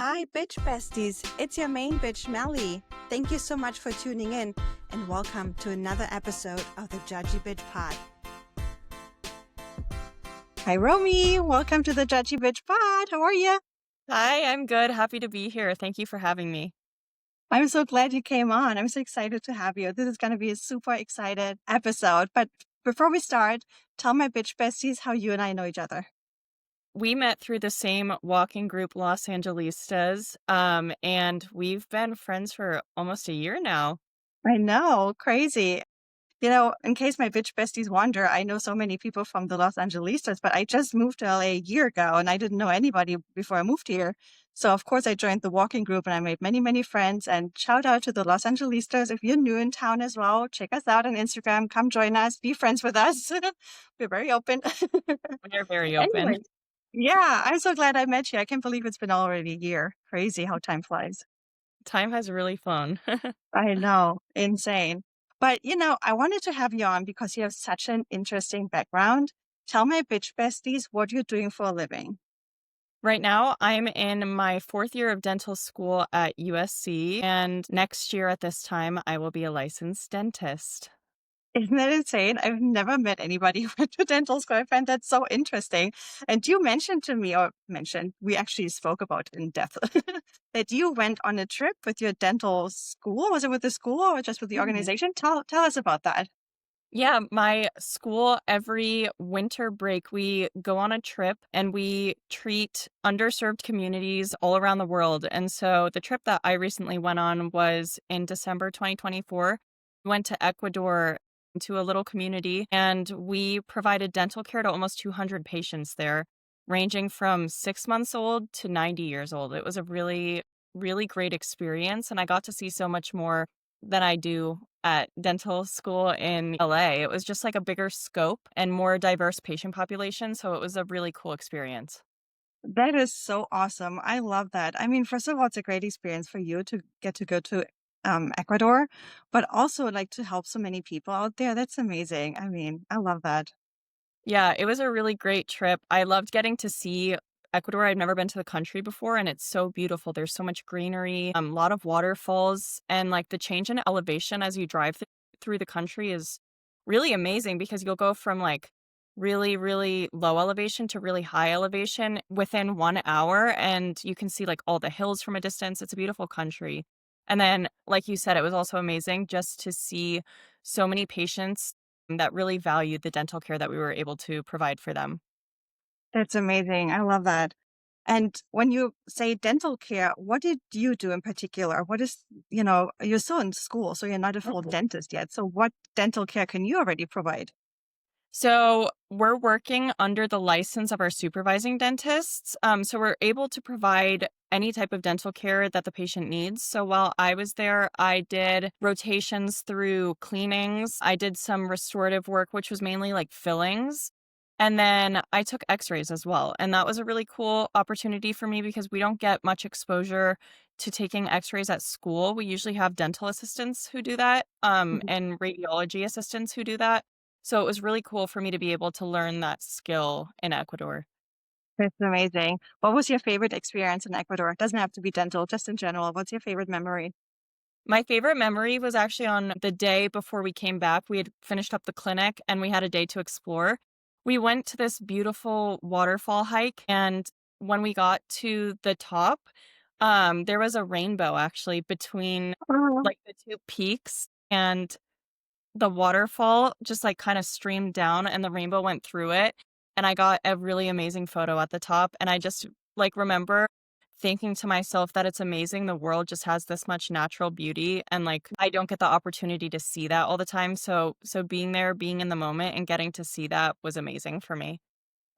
Hi, bitch besties. It's your main bitch, Melli. Thank you so much for tuning in, and welcome to another episode of the Judgy Bitch Pod. Hi, Romi. Welcome to the Judgy Bitch Pod. How are you? Hi, I'm good. Happy to be here. Thank you for having me. I'm so glad you came on. I'm so excited to have you. This is going to be a super excited episode. But before we start, tell my bitch besties how you and I know each other. We met through the same walking group, Los Angelistas, and we've been friends for almost a year now. I know, crazy. In case my bitch besties wonder, I know so many people from the Los Angelistas, but I just moved to LA a year ago and I didn't know anybody before I moved here. So of course I joined the walking group and I made many, many friends, and shout out to the Los Angelistas. If you're new in town as well, check us out on Instagram. Come join us, be friends with us. We're very open. We're very open. Anyway, yeah, I'm so glad I met you. I can't believe it's been already a year. Crazy how time flies. Time has really flown. I know, insane. But I wanted to have you on because you have such an interesting background. Tell my bitch besties what you're doing for a living. Right now, I'm in my fourth year of dental school at USC, and next year at this time, I will be a licensed dentist. Isn't that insane? I've never met anybody who went to dental school. I find that so interesting. And you mentioned to me, or mentioned, we actually spoke about it in depth, that you went on a trip with your dental school. Was it with the school or just with the organization? Tell us about that. Yeah, my school, every winter break, we go on a trip and we treat underserved communities all around the world. And so the trip that I recently went on was in December 2024. We went to Ecuador to a little community and we provided dental care to almost 200 patients there, ranging from 6 months old to 90 years old. It was a really, really great experience. And I got to see so much more than I do at dental school in LA. It was just like a bigger scope and more diverse patient population. So it was a really cool experience. That is so awesome. I love that. I mean, first of all, it's a great experience for you to get to go to Ecuador, but also like to help so many people out there. That's amazing. I mean, I love that. Yeah, it was a really great trip. I loved getting to see Ecuador. I've never been to the country before, and it's so beautiful. There's so much greenery, a lot of waterfalls, and like the change in elevation as you drive through the country is really amazing because you'll go from like really, really low elevation to really high elevation within 1 hour, and you can see like all the hills from a distance. It's a beautiful country. And then, like you said, it was also amazing just to see so many patients that really valued the dental care that we were able to provide for them. That's amazing. I love that. And when you say dental care, what did you do in particular? What is, you're still in school, so you're not a full dentist yet. So what dental care can you already provide? So we're working under the license of our supervising dentists. So we're able to provide any type of dental care that the patient needs. So while I was there, I did rotations through cleanings. I did some restorative work, which was mainly like fillings. And then I took x-rays as well. And that was a really cool opportunity for me because we don't get much exposure to taking x-rays at school. We usually have dental assistants who do that, Mhm. and radiology assistants who do that. So it was really cool for me to be able to learn that skill in Ecuador. That's amazing. What was your favorite experience in Ecuador? It doesn't have to be dental, just in general. What's your favorite memory? My favorite memory was actually on the day before we came back. We had finished up the clinic and we had a day to explore. We went to this beautiful waterfall hike, and when we got to the top, there was a rainbow actually between Oh, like the two peaks, and the waterfall just, like, kinda streamed down and the rainbow went through it, and I got a really amazing photo at the top, and I just, like, remember thinking to myself that it's amazing the world just has this much natural beauty, and, like, I don't get the opportunity to see that all the time, so being there, being in the moment, and getting to see that was amazing for me.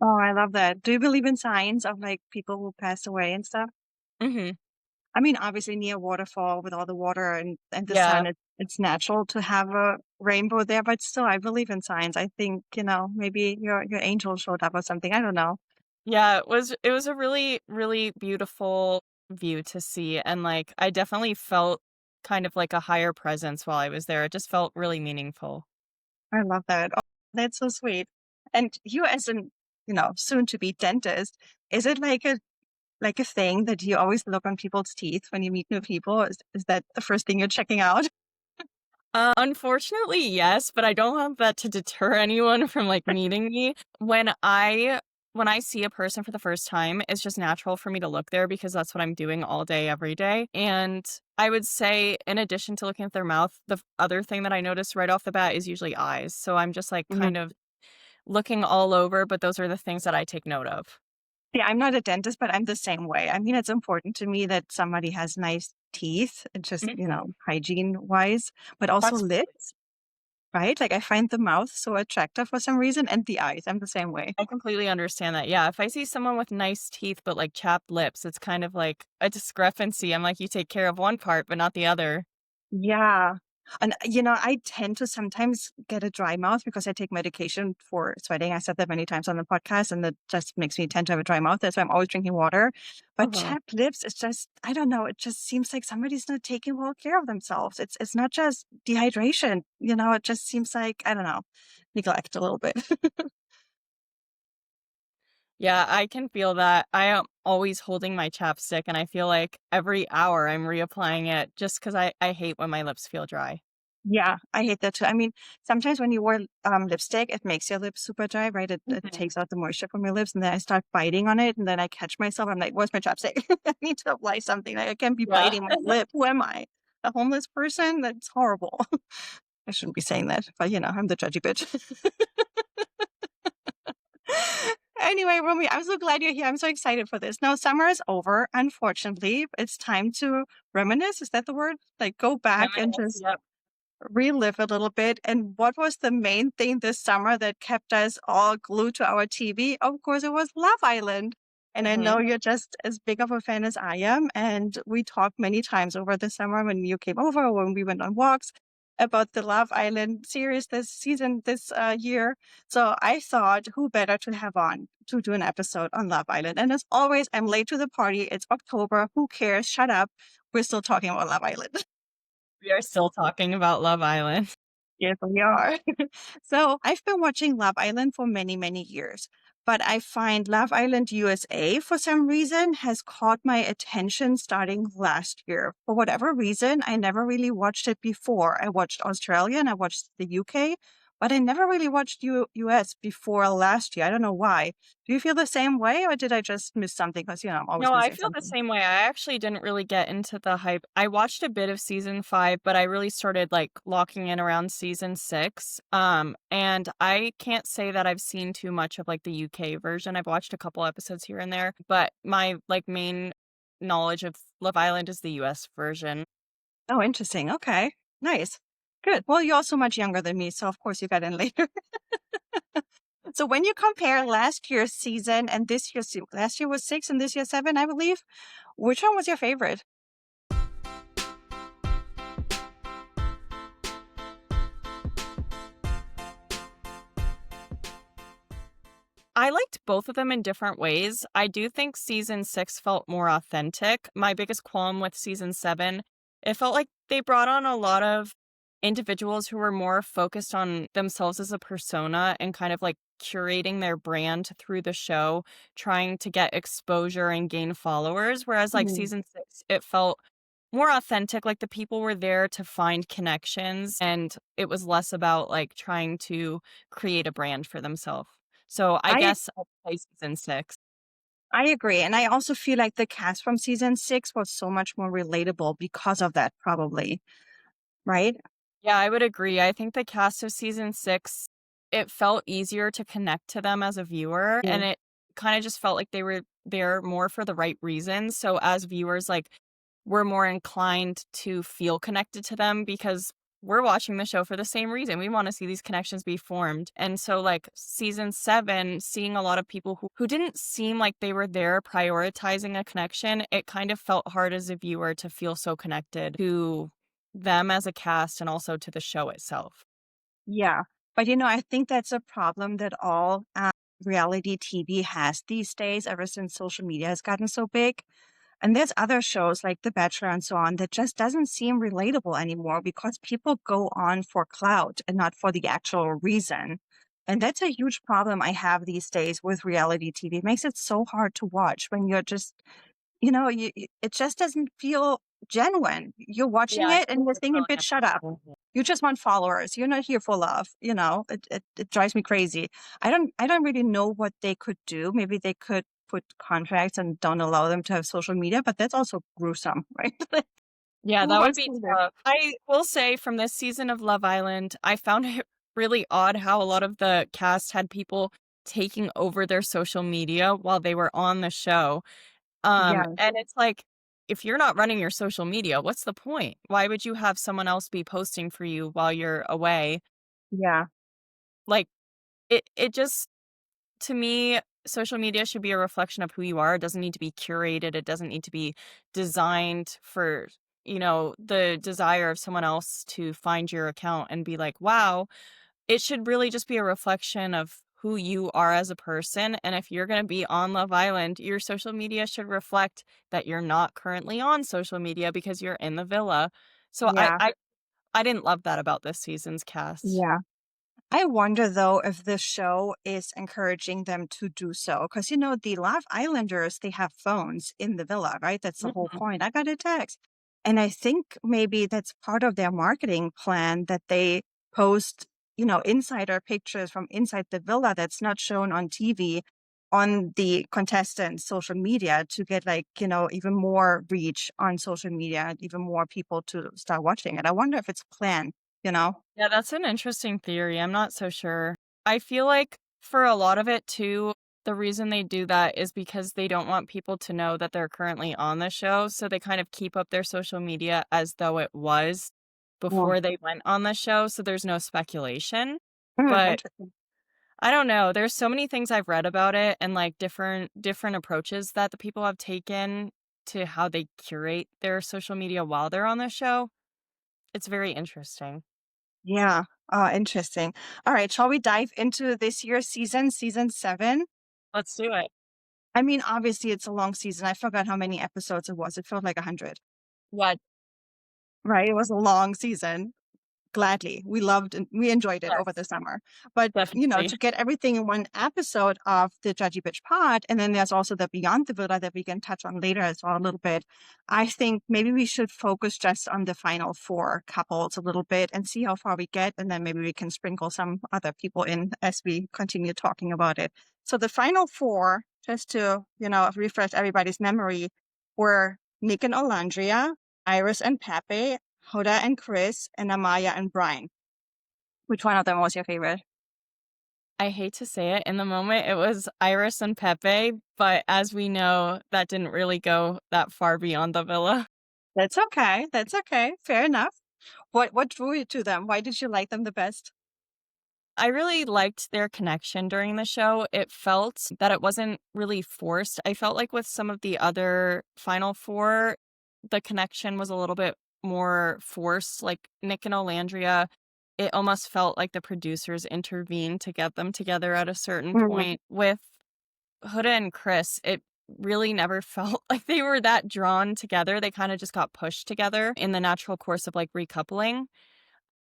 oh, I love that. Do you believe in signs of like people who passed away and stuff? Mhm. I mean, obviously near a waterfall with all the water and the Yeah. sun, it's natural to have a rainbow there, but still, I believe in signs. I think, maybe your angel showed up or something. I don't know. Yeah, it was a really, really beautiful view to see, and, like, I definitely felt kind of like a higher presence while I was there. It just felt really meaningful. I love that. Oh, that's so sweet. And you as an, soon to be dentist, is it like a like a thing that you always look on people's teeth when you meet new people? Is that the first thing you're checking out? Unfortunately, yes, but I don't want that to deter anyone from, like, meeting me. When I see a person for the first time, it's just natural for me to look there because that's what I'm doing all day, every day, and I would say in addition to looking at their mouth, the other thing that I notice right off the bat is usually eyes, so I'm just, like, Mhm. kind of looking all over, but those are the things that I take note of. Yeah, I'm not a dentist, but I'm the same way. I mean, it's important to me that somebody has nice teeth, just, Mhm. hygiene wise, but also That's lips, right? Like I find the mouth so attractive for some reason and the eyes. I'm the same way. I completely understand that. Yeah, if I see someone with nice teeth but like chapped lips, it's kind of like a discrepancy. I'm like, you take care of one part but not the other. Yeah. And, I tend to sometimes get a dry mouth because I take medication for sweating. I said that many times on the podcast, and that just makes me tend to have a dry mouth. That's why I'm always drinking water. But Uh-huh. chapped lips, it's just, I don't know. It just seems like somebody's not taking well care of themselves. It's not just dehydration. It just seems like, I don't know, neglect a little bit. Yeah, I can feel that. I am always holding my chapstick and I feel like every hour I'm reapplying it just because I hate when my lips feel dry. Yeah, I hate that too. I mean, sometimes when you wear lipstick, it makes your lips super dry, right? It Mhm. takes out the moisture from your lips, and then I start biting on it, and then I catch myself. I'm like, "Where's my chapstick? I need to apply something. Like, I can't be Yeah. biting my lip. Who am I? A homeless person? That's horrible." I shouldn't be saying that, but I'm the judgy bitch. Anyway, Romy, I'm so glad you're here. I'm so excited for this. Now, summer is over, unfortunately. It's time to reminisce. Is that the word? Like, go back and Reminisce, just yep. relive a little bit. And what was the main thing this summer that kept us all glued to our TV? Of course, it was Love Island. And I know Mhm. you're just as big of a fan as I am. And we talked many times over the summer when you came over, or when we went on walks about the Love Island series this season, this year. So I thought, who better to have on to do an episode on Love Island? And as always, I'm late to the party. It's October. Who cares? Shut up. We're still talking about Love Island. We are still talking about Love Island. Yes, we are. So I've been watching Love Island for many, many years, but I find Love Island USA for some reason has caught my attention starting last year. For whatever reason, I never really watched it before. I watched Australia and I watched the UK, but I never really watched US before last year. I don't know why. Do you feel the same way, or did I just miss something? Because, I'm always No, I missing feel the something. same way. I actually didn't really get into the hype. I watched a bit of season 5, but I really started like locking in around season 6. And I can't say that I've seen too much of like the UK version. I've watched a couple episodes here and there, but my like main knowledge of Love Island is the US version. Oh, interesting. Okay. Nice. Good. Well, you're also much younger than me, so of course you got in later. So when you compare last year's season and this year's, last year was 6 and this year 7, I believe. Which one was your favorite? I liked both of them in different ways. I do think season 6 felt more authentic. My biggest qualm with season 7, it felt like they brought on a lot of individuals who were more focused on themselves as a persona and kind of like curating their brand through the show, trying to get exposure and gain followers. Whereas like Mhm. season 6, it felt more authentic, like the people were there to find connections and it was less about like trying to create a brand for themselves. So I I guess I'll play season 6. I agree, and I also feel like the cast from season 6 was so much more relatable because of that, probably, right? Yeah, I would agree. I think the cast of season 6, it felt easier to connect to them as a viewer, Yeah. and it kinda just felt like they were there more for the right reasons. So as viewers, like, we're more inclined to feel connected to them because we're watching the show for the same reason. We wanna see these connections be formed. And so, like, season 7, seeing a lot of people who didn't seem like they were there prioritizing a connection, it kind of felt hard as a viewer to feel so connected to them as a cast and also to the show itself. Yeah. But I think that's a problem that all reality TV has these days, ever since social media has gotten so big. And there's other shows like The Bachelor and so on that just doesn't seem relatable anymore because people go on for clout and not for the actual reason. And that's a huge problem I have these days with reality TV. It makes it so hard to watch when you're just it just doesn't feel genuine. You're watching Yeah, it and you're it's thinking, really bitch, shut up. understandable. You just want followers. You're not here for love. It drives me crazy. I don't really know what they could do. Maybe they could put contracts and don't allow them to have social media, but that's also gruesome, right? Like, Yeah, who that would wants be to live? tough. I will say from this season of Love Island, I found it really odd how a lot of the cast had people taking over their social media while they were on the show. Yeah, And it's like, if you're not running your social media, what's the point? Why would you have someone else be posting for you while you're away? yeah, Like, it just to me, social media should be a reflection of who you are. It doesn't need to be curated. It doesn't need to be designed for, the desire of someone else to find your account and be like, wow. It should really just be a reflection of who you are as a person. And if you're going to be on Love Island, your social media should reflect that you're not currently on social media because you're in the villa. So I, yeah, I, I didn't love that about this season's cast. yeah. I wonder though if the show is encouraging them to do so. Because, the Love Islanders, they have phones in the villa, right? That's the whole Mhm. point. I got a text. And I think maybe that's part of their marketing plan that they post, insider pictures from inside the villa that's not shown on TV on the contestants' social media to get like, even more reach on social media, even more people to start watching it. I wonder if it's planned, you know? Yeah, that's an interesting theory. I'm not so sure. I feel like for a lot of it too, the reason they do that is because they don't want people to know that they're currently on the show. So they kind of keep up their social media as though it was Yeah. before they went on the show. So there's no speculation. But Interesting. I don't know. There's so many things I've read about it and like different approaches that the people have taken to how they curate their social media while they're on the show. It's very interesting. Yeah. Oh, interesting. All right. Shall we dive into this year's season 7? Let's do it. I mean, obviously, it's a long season. I forgot how many episodes it was. It felt like 100, What? right? It was a long season. Gladly. We loved and we enjoyed it over the Yes, summer. But, definitely. to get everything in one episode of the Judgy Bitch Pod, and then there's also the Beyond the Villa that we can touch on later as well a little bit. I think maybe we should focus just on the final four couples a little bit and see how far we get. And then maybe we can sprinkle some other people in as we continue talking about it. So the final four, just to, refresh everybody's memory, were Nick and Olandria, Iris and Pepe, Hoda and Chris, and Amaya and Brian. Which one of them was your favorite? I hate to say it, in the moment it was Iris and Pepe, but as we know, that didn't really go that far beyond the villa. That's okay. That's okay. Fair enough. What drew you to them? Why did you like them the best? I really liked their connection during the show. It felt that it wasn't really forced. I felt like with some of the other Final Four, the connection was a little bit more forced. Like Nick and Olandria, it almost felt like the producers intervened to get them together at a certain Mm, point. With Huda and Chris, it really never felt like they were that drawn together. They kind of just got pushed together in the natural course of like recoupling.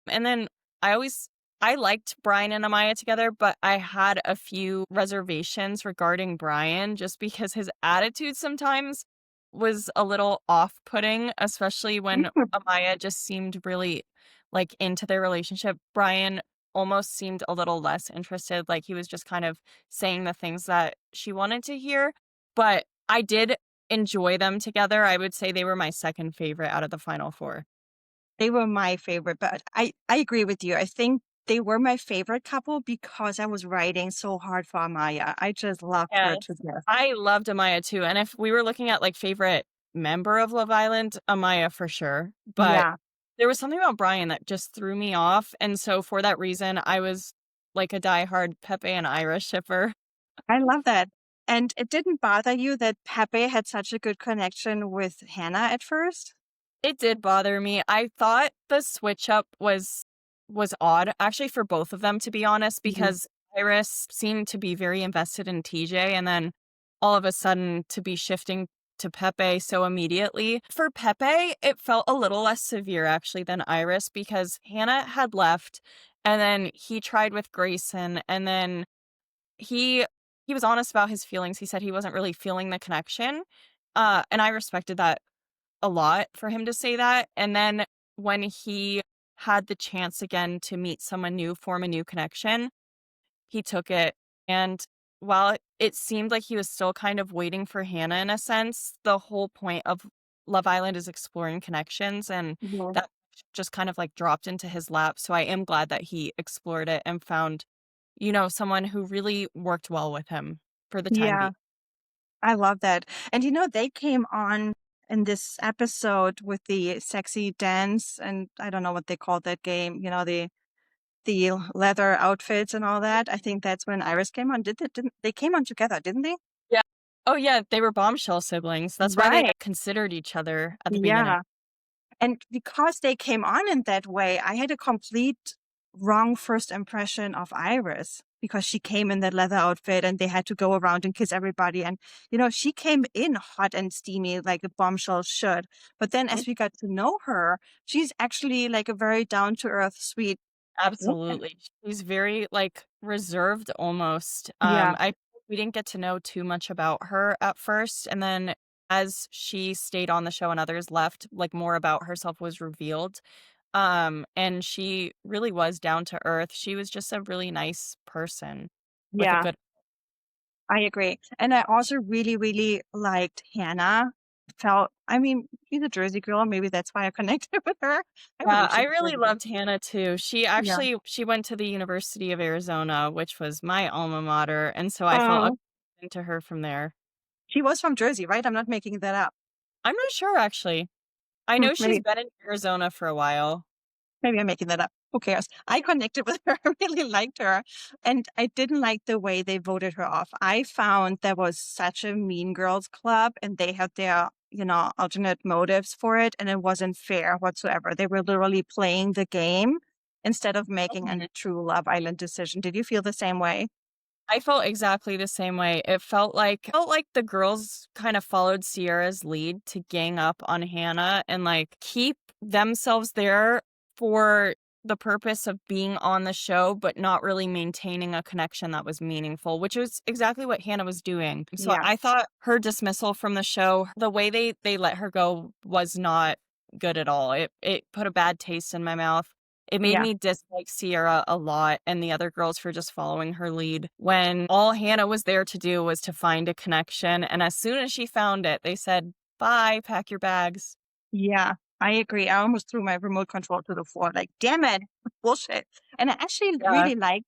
And then I always I liked Brian and Amaya together, but I had a few reservations regarding Brian just because his attitude sometimes was a little off-putting, especially when mm. Amaya just seemed really like into their relationship. Brian almost seemed a little less interested, like he was just kind of saying the things that she wanted to hear, but I did enjoy them together. I would say they were my second favorite out of the final four. They were my favorite, but I agree with you. I think they were my favorite couple because I was writing so hard for Amaya. I just loved her to Yes. death. I loved Amaya too, and if we were looking at, like, favorite member of Love Island, Amaya for sure, but Yeah, there was something about Brian that just threw me off, and so for that reason, I was, like, a diehard Pepe and Ira shipper. I love that. And it didn't bother you that Pepe had such a good connection with Hannah at first? It did bother me. I thought the switch up was odd, actually, for both of them, to be honest, Mhm. because Iris seemed to be very invested in TJ, and then all of a sudden to be shifting to Pepe so immediately. For Pepe, it felt a little less severe actually than Iris because Hannah had left, and then he tried with Grayson, and then he he was honest about his feelings. He said he wasn't really feeling the connection. And I respected that a lot for him to say that. And then when he had the chance again to meet someone new, form a new connection, he took it. And while it seemed like he was still kind of waiting for Hannah in a sense, the whole point of Love Island is exploring connections, and Mhm. that just kind of like dropped into his lap. So I am glad that he explored it and found, someone who really worked well with him for the time Yeah, being. I love that. And they came on in this episode with the sexy dance, and I don't know what they called that game, the leather outfits and all that. I think that's when Iris came on. Didn't they came on together, didn't they? Yeah. Oh, yeah, they were bombshell siblings. That's why they Right. considered each other at the beginning. Yeah. And because they came on in that way, I had a complete wrong first impression of Iris because she came in that leather outfit and they had to go around and kiss everybody. And, she came in hot and steamy like a bombshell should. But then Mhm. as we got to know her, she's actually like a very down to earth, sweet woman. Absolutely. She's very, like, reserved almost. Yeah. We didn't get to know too much about her at first, and then as she stayed on the show and others left, like, more about herself was revealed. And she really was down to earth. She was just a really nice person with a Yeah. good. I agree. And I also really, really liked Hannah. I mean, she's a Jersey girl. Maybe that's why I connected with her. I Yeah, believe I she's really Jersey girl. loved Hannah too. Yeah. She went to the University of Arizona, which was my alma mater, and so I felt a Oh, connection to her from there. she was from Jersey, right? I'm not making that up. I'm not sure actually. I know she's Maybe been in Arizona for a while. maybe I'm making that up. Who cares? I connected with her. I really liked her. And I didn't like the way they voted her off. I found there was such a mean girls club and they had their, alternate motives for it. And it wasn't fair whatsoever. They were literally playing the game instead of making a Mhm. true Love Island decision. Did you feel the same way? I felt exactly the same way. It felt like the girls kind of followed Sierra's lead to gang up on Hannah and like keep themselves there for the purpose of being on the show, but not really maintaining a connection that was meaningful, which was exactly what Hannah was doing. So Yeah. I thought her dismissal from the show, the way they let her go was not good at all. It put a bad taste in my mouth. It made Yeah. me dislike Sierra a lot and the other girls for just following her lead when all Hannah was there to do was to find a connection. And as soon as she found it, they said, bye, pack your bags. Yeah. I agree. I almost threw my remote control to the floor. Like, damn it. Bullshit. And I actually Yeah. really liked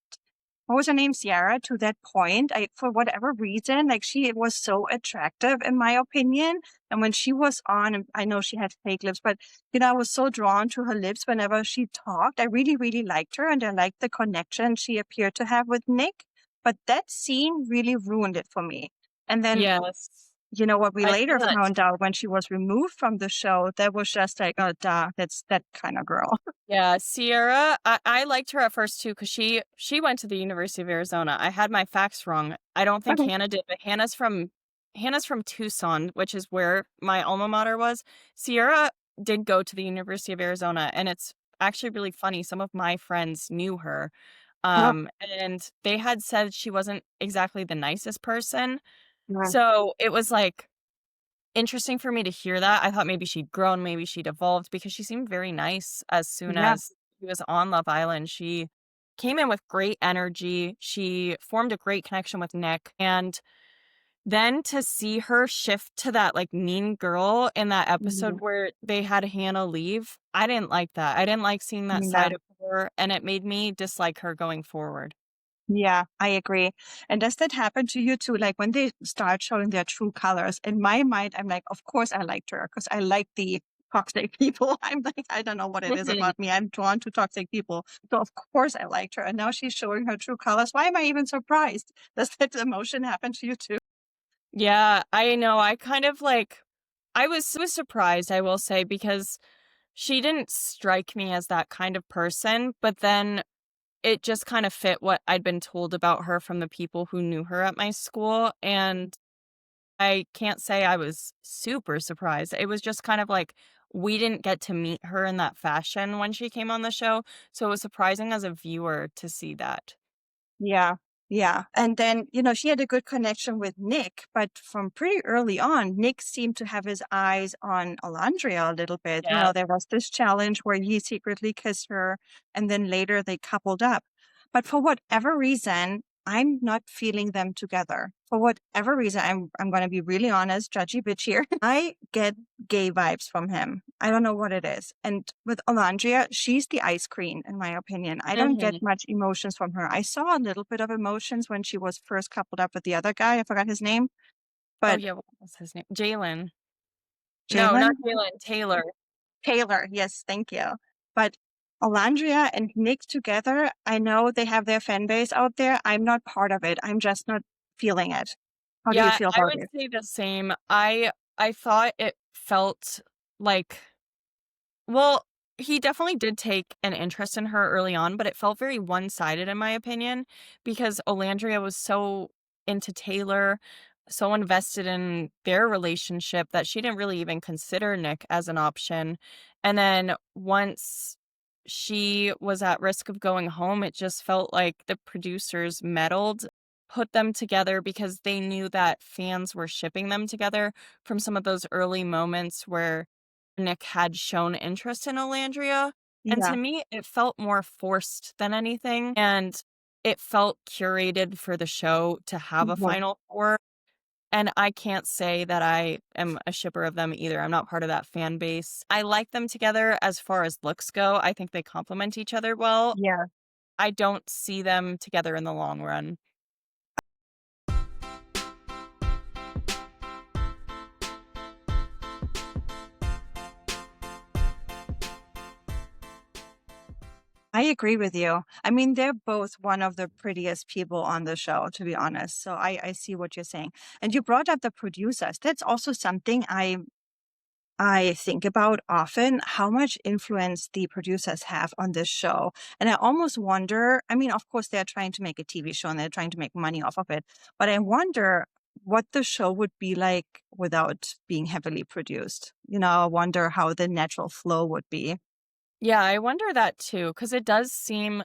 what was her name, Ciara, to that point. For whatever reason, like she was so attractive in my opinion. And when she was on, and I know she had fake lips, but I was so drawn to her lips whenever she talked. I really, really liked her and I liked the connection she appeared to have with Nick. But that scene really ruined it for me. And then, Yes. what we I later feel that. found out when she was removed from the show, that was just like, oh, duh, that's that kind of girl. Yeah, Sierra, I liked her at first too because she went to the University of Arizona. I had my facts wrong. I don't think Okay. Hannah did, but Hannah's from Tucson, which is where my alma mater was. Sierra did go to the University of Arizona, and it's actually really funny. Some of my friends knew her, Oh, and they had said she wasn't exactly the nicest person. yeah. So it was like interesting for me to hear that. I thought maybe she'd grown, maybe she'd evolved because she seemed very nice as soon Yeah. as she was on Love Island. She came in with great energy. She formed a great connection with Nick. And then to see her shift to that like mean girl in that episode Mhm. where they had Hannah leave, I didn't like that. I didn't like seeing that Yeah. side of her, and it made me dislike her going forward. Yeah, I agree. And does that happen to you too? Like when they start showing their true colors, in my mind, I'm like, of course I liked her because I like the toxic people. I'm like, I don't know what it is about me. I'm drawn to toxic people. So of course I liked her. And now she's showing her true colors. Why am I even surprised? Does that emotion happen to you too? Yeah, I know. I kind of like I was surprised, I will say, because she didn't strike me as that kind of person, but then it just kind of fit what I'd been told about her from the people who knew her at my school, and I can't say I was super surprised. It was just kind of like we didn't get to meet her in that fashion when she came on the show, so it was surprising as a viewer to see that. Yeah. Yeah. And then, you know, she had a good connection with Nick, but from pretty early on, Nick seemed to have his eyes on Alandria a little bit. You Yeah. know, there was this challenge where he secretly kissed her, and then later they coupled up. But for whatever reason, I'm not feeling them together. For whatever reason, I'm going to be really honest, judgy bitch here. I get gay vibes from him. I don't know what it is. And with Alandria, she's the ice queen, in my opinion. I don't get Hmm. much emotions from her. I saw a little bit of emotions when she was first coupled up with the other guy. I forgot his name, Oh but yeah, what was his name? Jalen. No, not Jalen Jalen. Taylor. Taylor. Yes, thank you. But Alandria and Nick together, I know they have their fan base out there. I'm not part of it. I'm just not feeling it. How do you Yeah, feel I about would it? say the same. I thought it felt like, well, he definitely did take an interest in her early on, but it felt very one-sided in my opinion because Olandria was so into Taylor, so invested in their relationship that she didn't really even consider Nick as an option. And then once she was at risk of going home, it just felt like the producers meddled, put them together because they knew that fans were shipping them together from some of those early moments where Nick had shown interest in Olandria, and Yeah. to me, it felt more forced than anything, and it felt curated for the show to have a Mhm. final 4, and I can't say that I am a shipper of them either. I'm not part of that fan base. I like them together as far as looks go. I think they complement each other well. Yeah. I don't see them together in the long run. I agree with you. I mean, they're both one of the prettiest people on the show, to be honest. So I see what you're saying. And you brought up the producers. That's also something I think about often, how much influence the producers have on this show. And I almost wonder, I mean, of course, they're trying to make a TV show and they're trying to make money off of it, but I wonder what the show would be like without being heavily produced. You know, I wonder how the natural flow would be. Yeah, I wonder that too, because it does seem,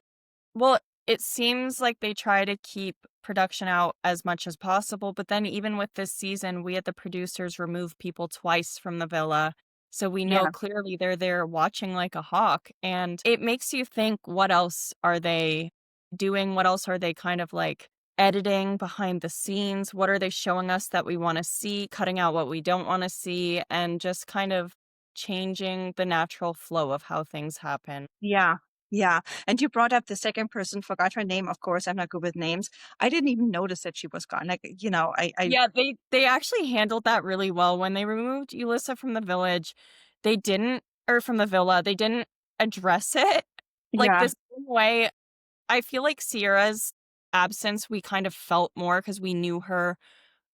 well, it seems like they try to keep production out as much as possible, but then even with this season, we had the producers remove people twice from the villa. So we know Yeah. clearly they're there watching like a hawk. And it makes you think, what else are they doing? What else are they kind of like editing behind the scenes? What are they showing us that we want to see, cutting out what we don't want to see, and just kind of changing the natural flow of how things happen? Yeah. Yeah. And you brought up the second person, forgot her name. Of course, I'm not good with names. I didn't even notice that she was gone. Like, you know, Yeah, they actually handled that really well. When they removed Ulissa from the village, they didn't, or from the villa, they didn't address it like yeah, the same way. I feel like Sierra's absence, we kind of felt more because we knew her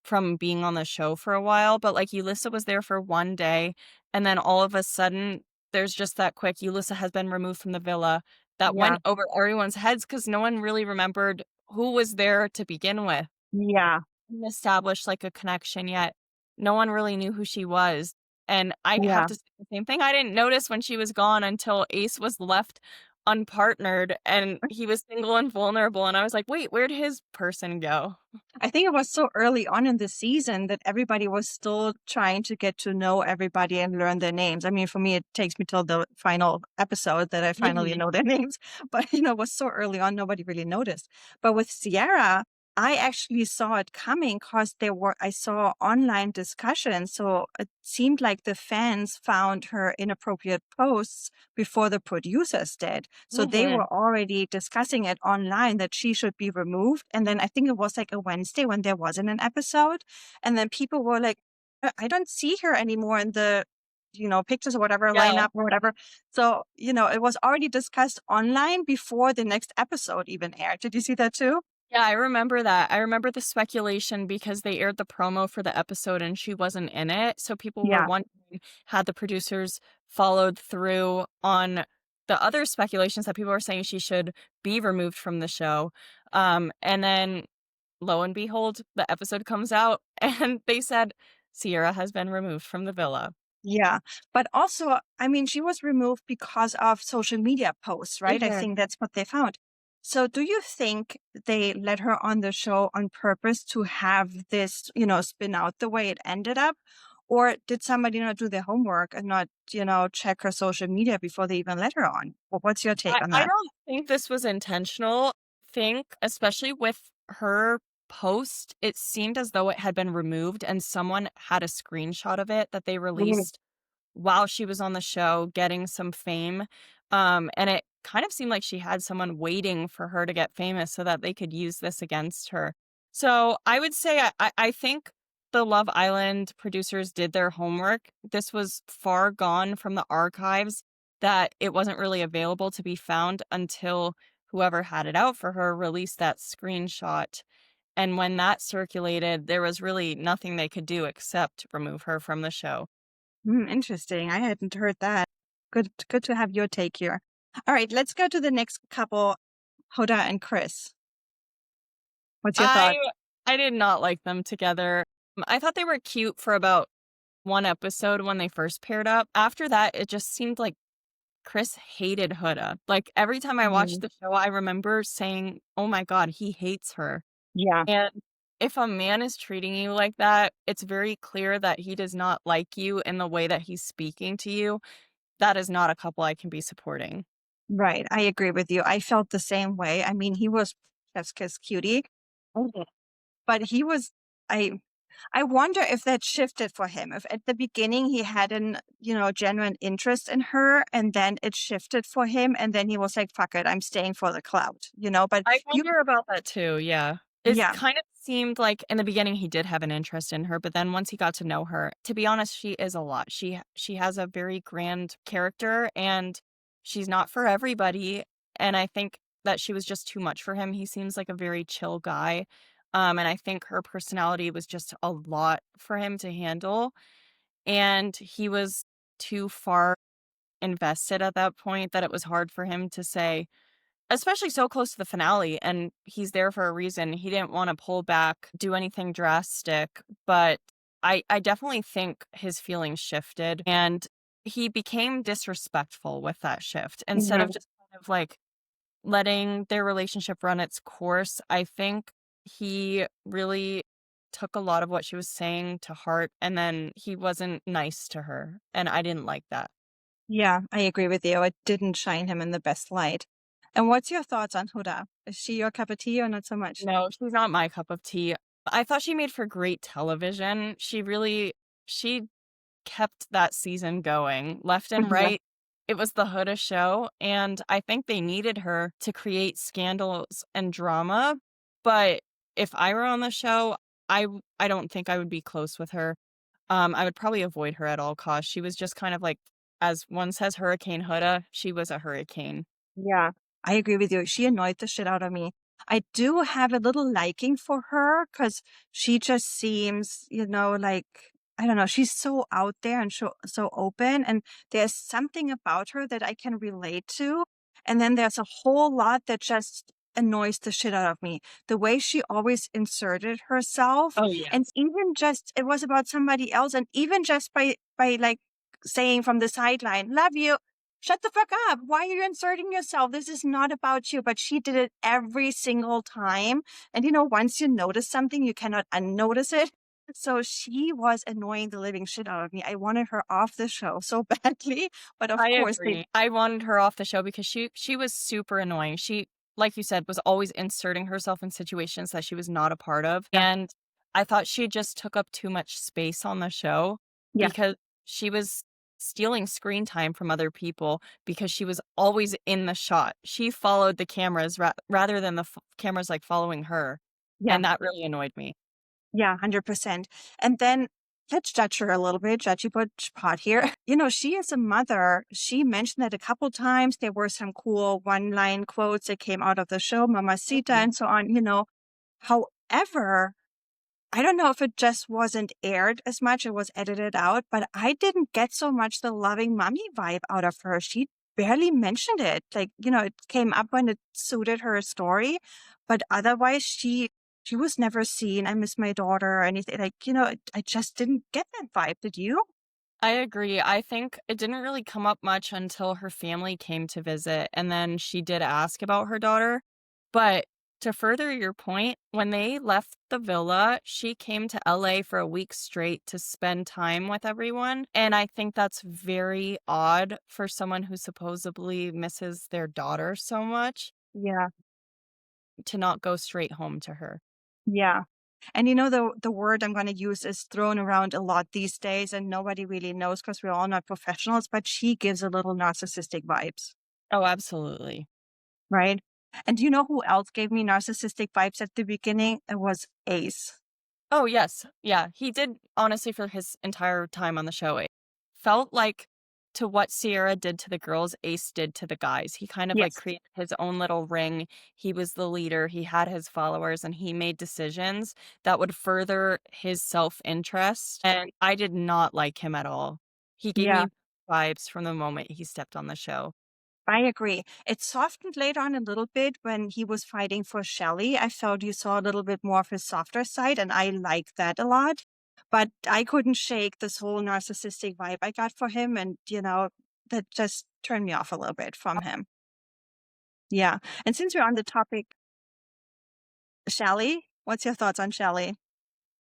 from being on the show for a while, but, like, Ulissa was there for one day, and then all of a sudden, there's just that quick, "Ulissa has been removed from the villa," that yeah, went over everyone's heads because no one really remembered who was there to begin with. yeah, Didn't establish, like, a connection yet. No one really knew who she was, and I have yeah. to say the same thing. I didn't notice when she was gone until Ace was left unpartnered, and he was single and vulnerable, and I was like, "Wait, where'd his person go?" I think it was so early on in the season that everybody was still trying to get to know everybody and learn their names. I mean, for me, it takes me till the final episode that I finally Mhm. know their names. But, you know, it was so early on, nobody really noticed. But with Sierra, I actually saw it coming because I saw online discussions. So it seemed like the fans found her inappropriate posts before the producers did. So they Mhm. were already discussing it online that she should be removed. And then I think it was like a Wednesday when there wasn't an episode. And then people were like, I don't see her anymore in the, you know, pictures or whatever, Yeah. lineup or whatever. So, you know, it was already discussed online before the next episode even aired. Did you see that too? Yeah, I remember that. I remember the speculation because they aired the promo for the episode and she wasn't in it, so people were Yeah. wondering had the producers followed through on the other speculations that people were saying she should be removed from the show. And then lo and behold, the episode comes out and they said Sierra has been removed from the villa. Yeah. But also, I mean, she was removed because of social media posts, right? I Mhm. think that's what they found. So do you think they let her on the show on purpose to have this, spin out the way it ended up? Or did somebody not do their homework and not, check her social media before they even let her on? What's your take on I that? don't think this was intentional. Think, especially with her post, it seemed as though it had been removed and someone had a screenshot of it that they Mhm. released while she was on the show getting some fame. And it kind of seemed like she had someone waiting for her to get famous so that they could use this against her. So I would say I think the Love Island producers did their homework. This was far gone from the archives that it wasn't really available to be found until whoever had it out for her released that screenshot. And when that circulated, there was really nothing they could do except remove her from the show. Interesting. I hadn't heard that. Good to have your take here. All right, let's go to the next couple, Hoda and Chris. What's your I thought? I did not like them together. I thought they were cute for about one episode when they first paired up. After that, it just seemed like Chris hated Huda. Like, every time I watched Mhm. the show, I remember saying, "Oh my god, he hates her." Yeah. And if a man is treating you like that, it's very clear that he does not like you in the way that he's speaking to you. That is not a couple I can be supporting. Right. I agree with you. I felt the same way. I mean, he was chef's kiss cutie, Mhm. but I I wonder if that shifted for him. If at the beginning he had an, genuine interest in her and then it shifted for him and then he was like, fuck it, I'm staying for the clout. But I you wonder about that too, yeah. It yeah, kind of seemed like in the beginning he did have an interest in her, but then once he got to know her, to be honest, she is a lot. She has a very grand character and she's not for everybody. And I think that she was just too much for him. He seems like a very chill guy. And I think her personality was just a lot for him to handle. And he was too far invested at that point that it was hard for him to say, especially so close to the finale, and he's there for a reason. He didn't wanna pull back, do anything drastic, but I definitely think his feelings shifted, and he became disrespectful with that shift. Instead of mhm, just kind of, like, letting their relationship run its course, I think he really took a lot of what she was saying to heart, and then he wasn't nice to her, and I didn't like that. yeah, I agree with you. It didn't shine him in the best light. And what's your thoughts on Huda? Is she your cup of tea or not so much? No, she's not my cup of tea. I thought she made for great television. She kept that season going left and Yeah. right. It was the Huda show, and I think they needed her to create scandals and drama, but if I were on the show, I don't think I would be close with her. I would probably avoid her at all costs. She was just kind of like, as one says, Hurricane Huda, she was a hurricane. Yeah, I agree with you. She annoyed the shit out of me. I do have a little liking for her because she just seems, like, I don't know, she's so out there and so open. And there's something about her that I can relate to. And then there's a whole lot that just annoys the shit out of me. The way she always inserted herself, Oh, and yes. even just it was about somebody else, and even just by like saying from the sideline, love you. Shut the fuck up. Why are you inserting yourself? This is not about you. But she did it every single time. And once you notice something, you cannot unnotice it. So she was annoying the living shit out of me. I wanted her off the show so badly. But of I course they agree. I wanted her off the show because she was super annoying. She, like you said, was always inserting herself in situations that she was not a part of, yeah, and I thought she just took up too much space on the show yeah, because she was stealing screen time from other people because she was always in the shot. She followed the cameras rather than the cameras, like, following her, yeah. and that really annoyed me. Yeah, 100%. And then let's judge her a little bit, Judgy Bitch Pod here. She is a mother. She mentioned that a couple times. There were some cool one-line quotes that came out of the show, Mamacita Mhm. and so on. However, I don't know if it just wasn't aired as much, it was edited out, but I didn't get so much the loving mommy vibe out of her. She barely mentioned it. Like, it came up when it suited her story, but otherwise she was never seen. I miss my daughter or anything. Like, I just didn't get that vibe. Did you? I agree. I think it didn't really come up much until her family came to visit, and then she did ask about her daughter. But to further your point, when they left the villa, she came to LA for a week straight to spend time with everyone. And I think that's very odd for someone who supposedly misses their daughter so much Yeah. to not go straight home to her. Yeah. And you know, the word I'm going to use is thrown around a lot these days, and nobody really knows because we're all not professionals, but she gives a little narcissistic vibes, Oh, absolutely. right? And do you know who else gave me narcissistic vibes at the beginning? It was Ace. Oh, yes. Yeah, he did honestly for his entire time on the show. It felt like to what Sierra did to the girls, Ace did to the guys. He kind of like Yes. created his own little ring. He was the leader, he had his followers, and he made decisions that would further his self-interest. And I did not like him at all. He gave Yeah. me vibes from the moment he stepped on the show. I agree. It softened later on a little bit when he was fighting for Shelley. I felt you saw a little bit more of his softer side, and I liked that a lot. But I couldn't shake this whole narcissistic vibe I got for him, and that just turned me off a little bit from him. Yeah. And since we're on the topic, Shelley, what's your thoughts on Shelley?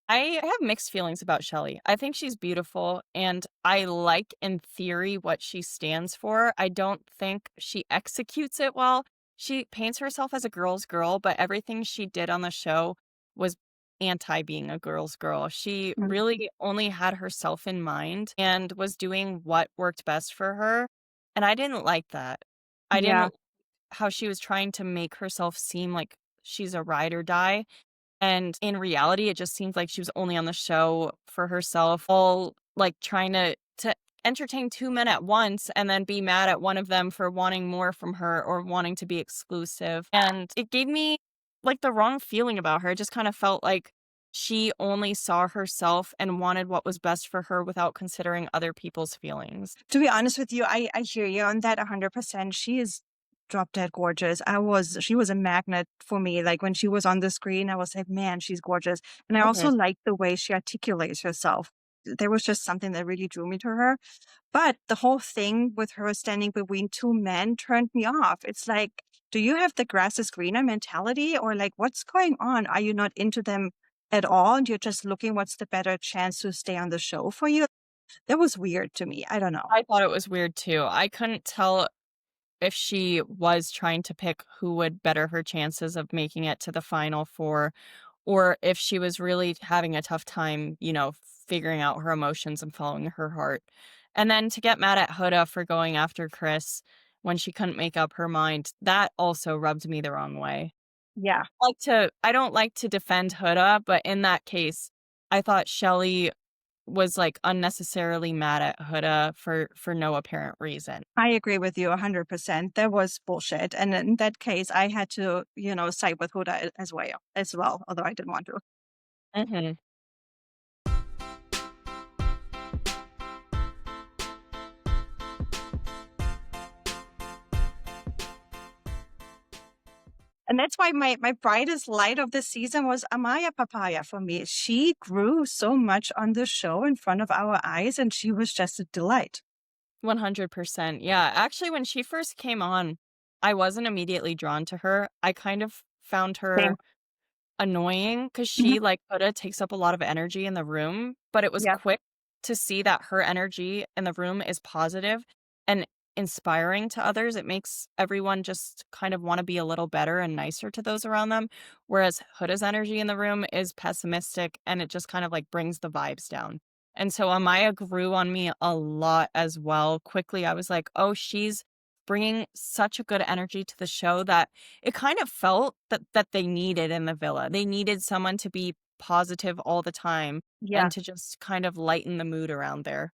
I have mixed feelings about Shelley. I think she's beautiful and I like in theory what she stands for. I don't think she executes it well. She paints herself as a girl's girl, but everything she did on the show was anti being a girl's girl. She Mm. really only had herself in mind and was doing what worked best for her. And I didn't like that. I Yeah. didn't how she was trying to make herself seem like she's a ride or die and in reality, it just seems like she was only on the show for herself, all like trying to entertain 2 men at once and then be mad at one of them for wanting more from her or wanting to be exclusive. And it gave me like the wrong feeling about her. It just kind of felt like she only saw herself and wanted what was best for her without considering other people's feelings. To be honest with you, I hear you on that 100%. She is drop dead gorgeous. She was a magnet for me. Like when she was on the screen, I was like, man, she's gorgeous. And I also Mhm. like the way she articulates herself. There was just something that really drew me to her. But the whole thing with her standing between two men turned me off. It's like, do you have the grass is greener mentality? Or like, what's going on? Are you not into them at all? And you're just looking what's the better chance to stay on the show for you? That was weird to me. I don't know. I thought it was weird too. I couldn't tell if she was trying to pick who would better her chances of making it to the final four, or if she was really having a tough time, figuring out her emotions and following her heart. And then to get mad at Huda for going after Chris when she couldn't make up her mind, that also rubbed me the wrong way. Yeah, I don't like to defend Huda, but in that case, I thought Shelley was like unnecessarily mad at Huda for no apparent reason. I agree with you 100%. That was bullshit. And in that case, I had to, side with Huda as well, although I didn't want to. Mhm. And that's why my brightest light of the season was Amaya Papaya for me. She grew so much on the show in front of our eyes, and she was just a delight. 100%. Yeah, actually, when she first came on, I wasn't immediately drawn to her. I kind of found Same. her annoying because Mhm. she, like Huda, takes up a lot of energy in the room, but it was Yeah. quick to see that her energy in the room is positive and inspiring to others. It makes everyone just kind of want to be a little better and nicer to those around them, whereas Huda's energy in the room is pessimistic and it just kind of like brings the vibes down. And so Amaya grew on me a lot as well. Quickly, I was like, oh, she's bringing such a good energy to the show that it kind of felt that they needed in the villa. They needed someone to be positive all the time Yeah. and to just kind of lighten the mood around there.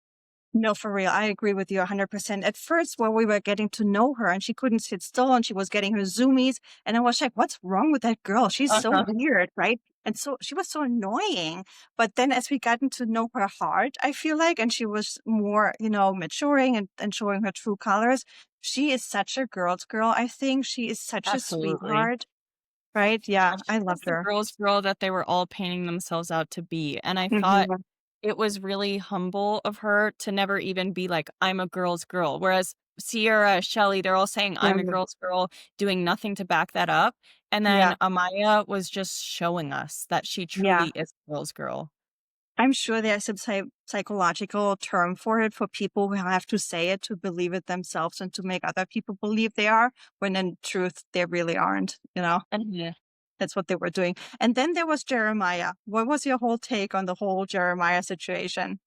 No, for real. I agree with you 100%. At first, when we were getting to know her and she couldn't sit still and she was getting her zoomies, and I was like, what's wrong with that girl? She's so Uh-huh. weird, right? And so she was so annoying. But then as we gotten to know her heart, I feel like, and she was more, maturing and showing her true colors, she is such a girl's girl. I think she is such a Absolutely. sweetheart, right? Yeah, She I was loved the her. girl's girl that they were all painting themselves out to be. And I thought Mhm. it was really humble of her to never even be like, I'm a girl's girl. Whereas Sierra, Shelly, they're all saying, "I'm a Um, girl's girl," doing nothing to back that up, and then yeah, Amaya was just showing us that she yeah. truly is a girl's girl. I'm sure there's some psychological term for it for people who have to say it to believe it themselves and to make other people believe they are, when in truth they really aren't, you know? Mhm. That's what they were doing. And then there was Jeremiah. What was your whole take on the whole Jeremiah situation?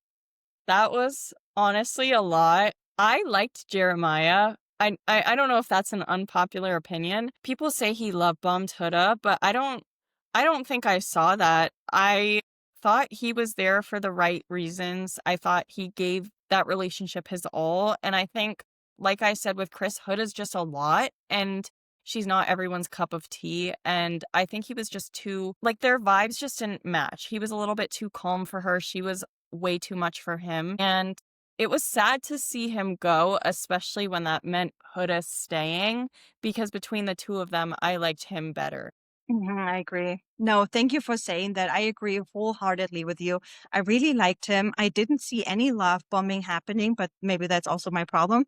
That was honestly a lot. I liked Jeremiah. I don't know if that's an unpopular opinion. People say he love bombed Huda, but I don't think I saw that. I thought he was there for the right reasons. I thought he gave that relationship his all. And I think, like I said with Chris, Huda's just a lot and she's not everyone's cup of tea. And I think he was just too, like, their vibes just didn't match. He was a little bit too calm for her. She was way too much for him. And it was sad to see him go, especially when that meant Huda staying, because between the two of them, I liked him better. I agree. No, thank you for saying that. I agree wholeheartedly with you. I really liked him. I didn't see any love bombing happening, but maybe that's also my problem.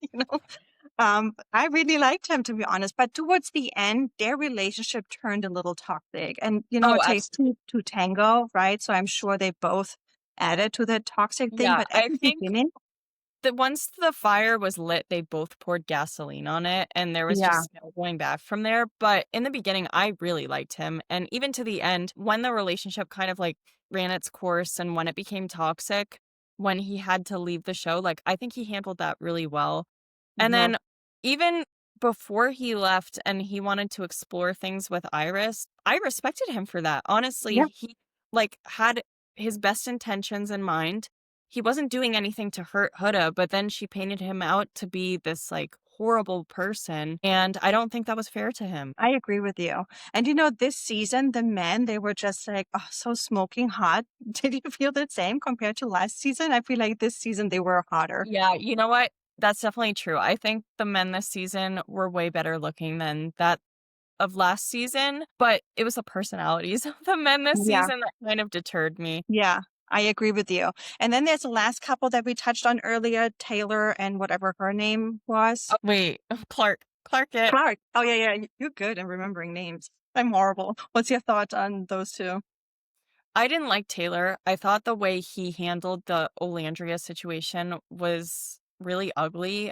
you know, I really liked him, to be honest. But towards the end, their relationship turned a little toxic, and Oh, it takes absolutely. two to tango, right? So I'm sure they both added to that toxic thing. Yeah, But at I the think beginning, that once the fire was lit, they both poured gasoline on it, and there was yeah, just no going back from there. But in the beginning, I really liked him. And even to the end, when the relationship kind of like ran its course and when it became toxic, when he had to leave the show, like I think he handled that really well. And hmm then even before he left and he wanted to explore things with Iris, I respected him for that. Honestly, yeah, he like had his best intentions in mind. He wasn't doing anything to hurt Huda, but then she painted him out to be this like horrible person, and I don't think that was fair to him. I agree with you. And this season, the men, they were just like, oh, so smoking hot. Did you feel the same compared to last season? I feel like this season they were hotter. Yeah, you know what? That's definitely true. I think the men this season were way better looking than that of last season, but it was the personalities of the men this Yeah. season that kind of deterred me. Yeah. I agree with you. And then there's the last couple that we touched on earlier, Taylor and whatever her name was. Oh, wait, Clark it. Clark. Oh, yeah, yeah. You're good in remembering names. I'm horrible. What's your thought on those two? I didn't like Taylor. I thought the way he handled the Olandria situation was really ugly.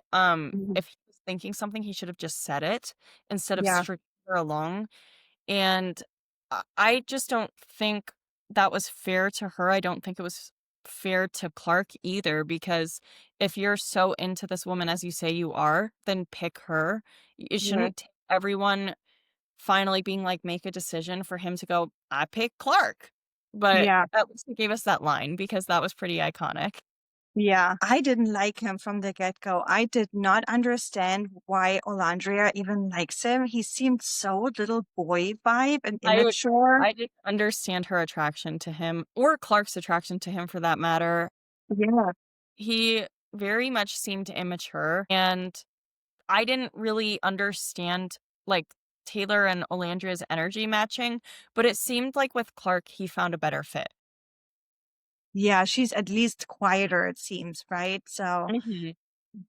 Mhm. If he was thinking something, he should have just said it instead of Yeah. stringing her along. And I just don't think that was fair to her. I don't think it was fair to Clark either, because if you're so into this woman as you say you are, then pick her. It Mhm. shouldn't take everyone finally being like, make a decision for him to go, I pick Clark. But Yeah. at least he gave us that line because that was pretty iconic. Yeah, I didn't like him from the get-go. I did not understand why Olandria even likes him. He seemed so little boy vibe and I would immature. I didn't understand her attraction to him or Clark's attraction to him for that matter. Yeah, He very much seemed immature, and I didn't really understand, like, Taylor and Olandria's energy matching, but it seemed like with Clark, he found a better fit. yeah, she's at least quieter, it seems, right? So Mhm.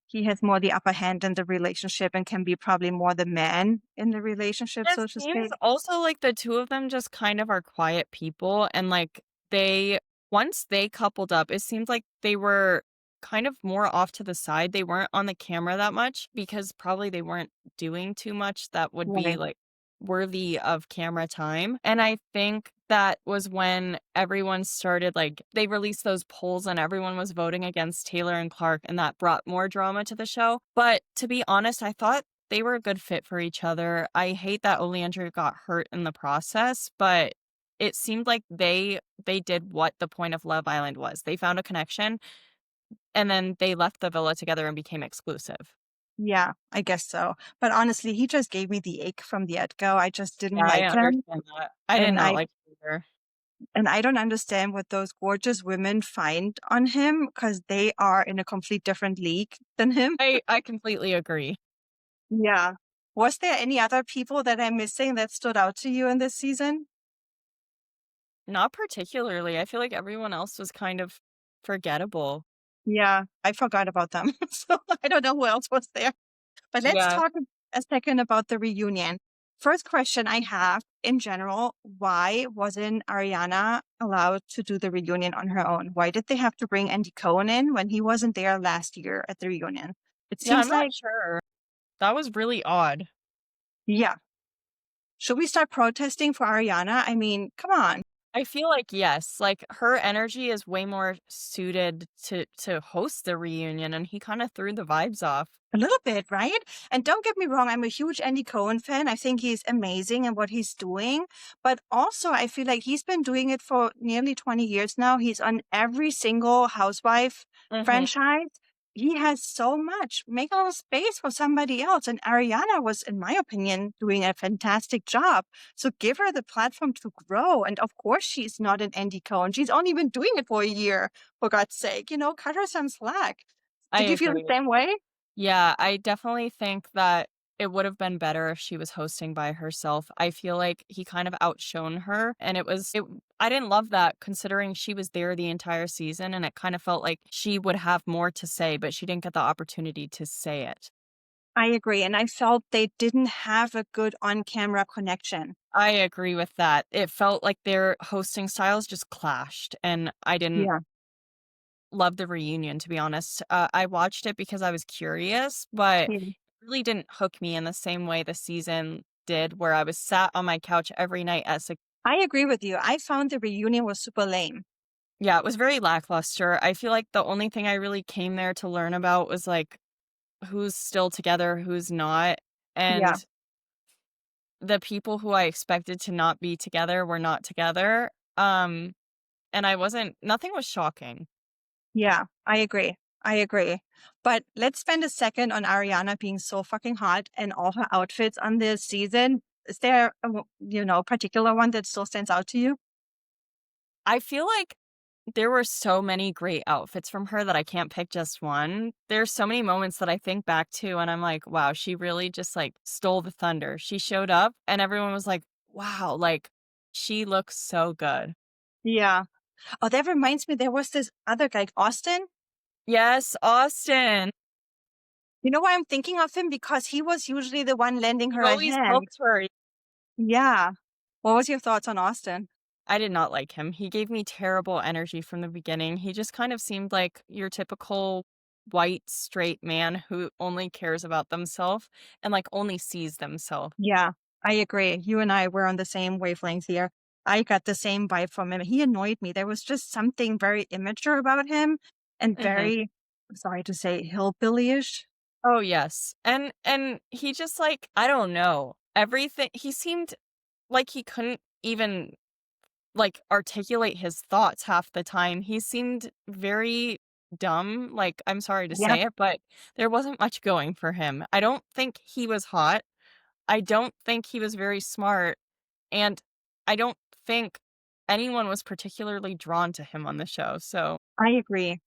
he has more the upper hand in the relationship and can be probably more the man in the relationship, It so to seems speak. also like the two of them just kind of are quiet people, and, like, they once they coupled up, it seemed like they were kind of more off to the side. They weren't on the camera that much because probably they weren't doing too much that would be, Right. like, worthy of camera time, and I think that was when everyone started, like they released those polls and everyone was voting against Taylor and Clark, and that brought more drama to the show, but to be honest, I thought they were a good fit for each other. I hate that Oleander got hurt in the process, but it seemed like they did what the point of Love Island was. They found a connection and then they left the villa together and became exclusive. Yeah, I guess so. But honestly, he just gave me the ick from the get-go. I just didn't Yeah, I like him. understand that. I did And not I like Taylor. And I don't understand what those gorgeous women find on him because they are in a complete different league than him. I completely agree. Yeah. Was there any other people that I'm missing that stood out to you in this season? Not particularly. I feel like everyone else was kind of forgettable. Yeah, I forgot about them. So I don't know who else was there. But let's Yeah. talk a second about the reunion. First question I have in general, why wasn't Ariana allowed to do the reunion on her own? Why did they have to bring Andy Cohen in when he wasn't there last year at the reunion? It Yeah, I'm seems not like, sure. That was really odd. yeah. Should we start protesting for Ariana? I mean, come on. I feel like yes, like her energy is way more suited to host the reunion, and he kind of threw the vibes off. A little bit, right? And don't get me wrong, I'm a huge Andy Cohen fan. I think he's amazing in what he's doing. But also, I feel like he's been doing it for nearly 20 years now. He's on every single Housewife Hmm. franchise. He has so much. Make a little space for somebody else. And Ariana was, in my opinion, doing a fantastic job. So give her the platform to grow. And of course, she's not an Andy Cohen. She's only been doing it for a year, for God's sake. Cut her some slack. I Did you feel the agree. same way? Yeah, I definitely think that it would have been better if she was hosting by herself. I feel like he kind of outshone her, and I didn't love that considering she was there the entire season, and it kind of felt like she would have more to say, but she didn't get the opportunity to say it. I agree. And I felt they didn't have a good on camera connection. I agree with that. It felt like their hosting styles just clashed, and I didn't Yeah. love the reunion, to be honest. I watched it because I was curious, but Yeah. it really didn't hook me in the same way the season did, where I was sat on my couch every night at six. I agree with you. I found the reunion was super lame. Yeah, it was very lackluster. I feel like the only thing I really came there to learn about was like who's still together, who's not, Yeah. and the people who I expected to not be together were not together. And I wasn't. Nothing was shocking. Yeah. I agree. I agree. But let's spend a second on Ariana being so fucking hot and all her outfits on this season. Is there a particular one that still stands out to you? I feel like there were so many great outfits from her that I can't pick just one. There's so many moments that I think back to and I'm like, wow, she really just like stole the thunder. She showed up and everyone was like, wow, like she looks so good. Yeah. Oh, that reminds me, there was this other guy, Austin. Yes, Austin. You know why I'm thinking of him? Because he was usually the one lending He her a always hand. helps her. Yeah. What was your thoughts on Austin? I did not like him. He gave me terrible energy from the beginning. He just kind of seemed like your typical white straight man who only cares about themselves and like only sees themselves. Yeah, I agree. You and I were on the same wavelength here. I got the same vibe from him. He annoyed me. There was just something very immature about him and very, I'm sorry to say, hillbilly-ish. Oh, yes. And he just, like, I don't know, everything he seemed like he couldn't even, like, articulate his thoughts half the time. He seemed very dumb, like, I'm sorry to Yeah, say it, but there wasn't much going for him. I don't think he was hot. I don't think he was very smart, and I don't think anyone was particularly drawn to him on the show, so I agree.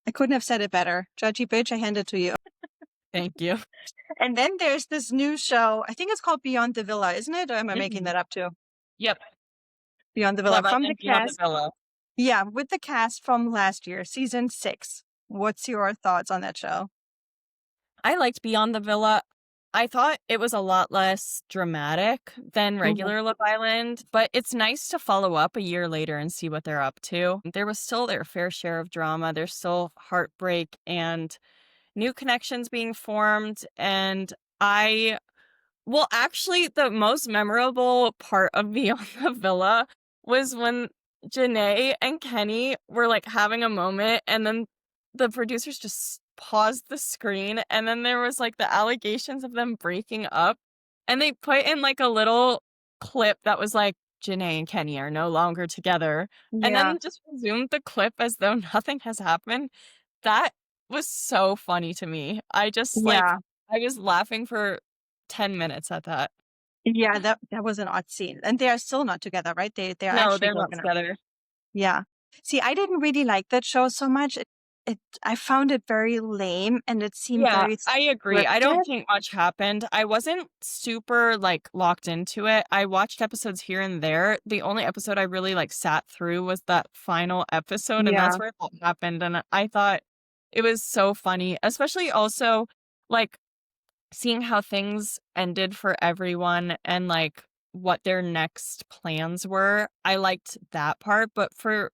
I couldn't have said it better. Judgy Bitch, I hand it to you. thank you. And then there's this new show. I think it's called Beyond the Villa, isn't it? Or am I making Mhm. that up too? Yep. Beyond the Villa Love from the Island Beyond the cast. Villa. Yeah, with the cast from last year, season 6. What's your thoughts on that show? I liked Beyond the Villa. I thought it was a lot less dramatic than Mhm. regular Love Island, but it's nice to follow up a year later and see what they're up to. There was still their fair share of drama. There's still heartbreak and new connections being formed. And I well, actually, the most memorable part of Beyond the Villa was when Janae and Kenny were, like, having a moment, and then the producers just paused the screen, and then there was, like, the allegations of them breaking up, and they put in, like, a little clip that was like, "Janae and Kenny are no longer together," and Yeah, then just resumed the clip as though nothing has happened. That was so funny to me. I just, like yeah. I was laughing for 10 minutes at that. Yeah, that was an odd scene, and they are still not together, right? They're No, actually they're not broken up. together. Yeah. See, I didn't really like that show so much. I found it very lame and it seemed Yeah, very I agree. I don't scripted. think much happened. I wasn't super, like, locked into it. I watched episodes here and there. The only episode I really, like, sat through was that final episode, and that's Yeah, where that happened, and I thought it was so funny, especially also, like, seeing how things ended for everyone and, like, what their next plans were. I liked that part, but for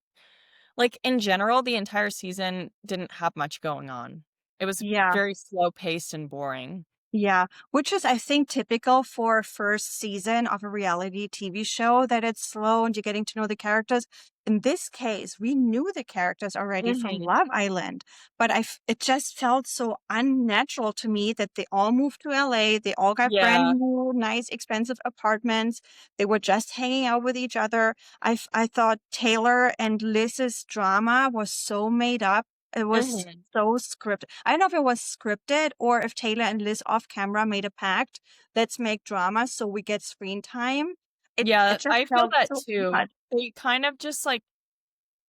like, in general, the entire season didn't have much going on. It was yeah. very slow paced and boring. Yeah, which is, I think, typical for a first season of a reality TV show that it's slow and you're getting to know the characters. In this case, we knew the characters already from Mhm. Love Island, but it just felt so unnatural to me that they all moved to LA. They all got brand Yeah. new, nice, expensive apartments. They were just hanging out with each other. I thought Taylor and Liz's drama was so made up. It was Mhm. so scripted. I don't know if it was scripted or if Taylor and Liz off camera made a pact. Let's make drama so we get screen time. Yeah, It just I feel felt that so too. odd. They kind of just, like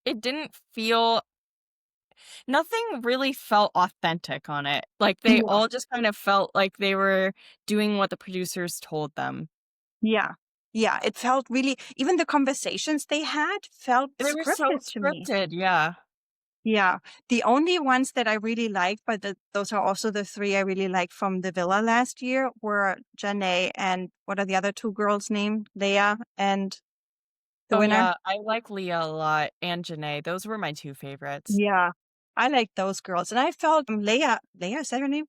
it didn't feel nothing really felt authentic on it. Like, they Yeah, all just kind of felt like they were doing what the producers told them. yeah, yeah. It felt really, even the conversations they had felt They were so scripted to me. scripted, yeah. Yeah. The only ones that I really liked, but those are also the three I really liked from the villa last year were Janae and what are the other two girls' name? Leah and the Oh, winner. yeah, I like Leah a lot and Janae. Those were my 2 favorites. Yeah. I like those girls. And I felt Leah, is that her name?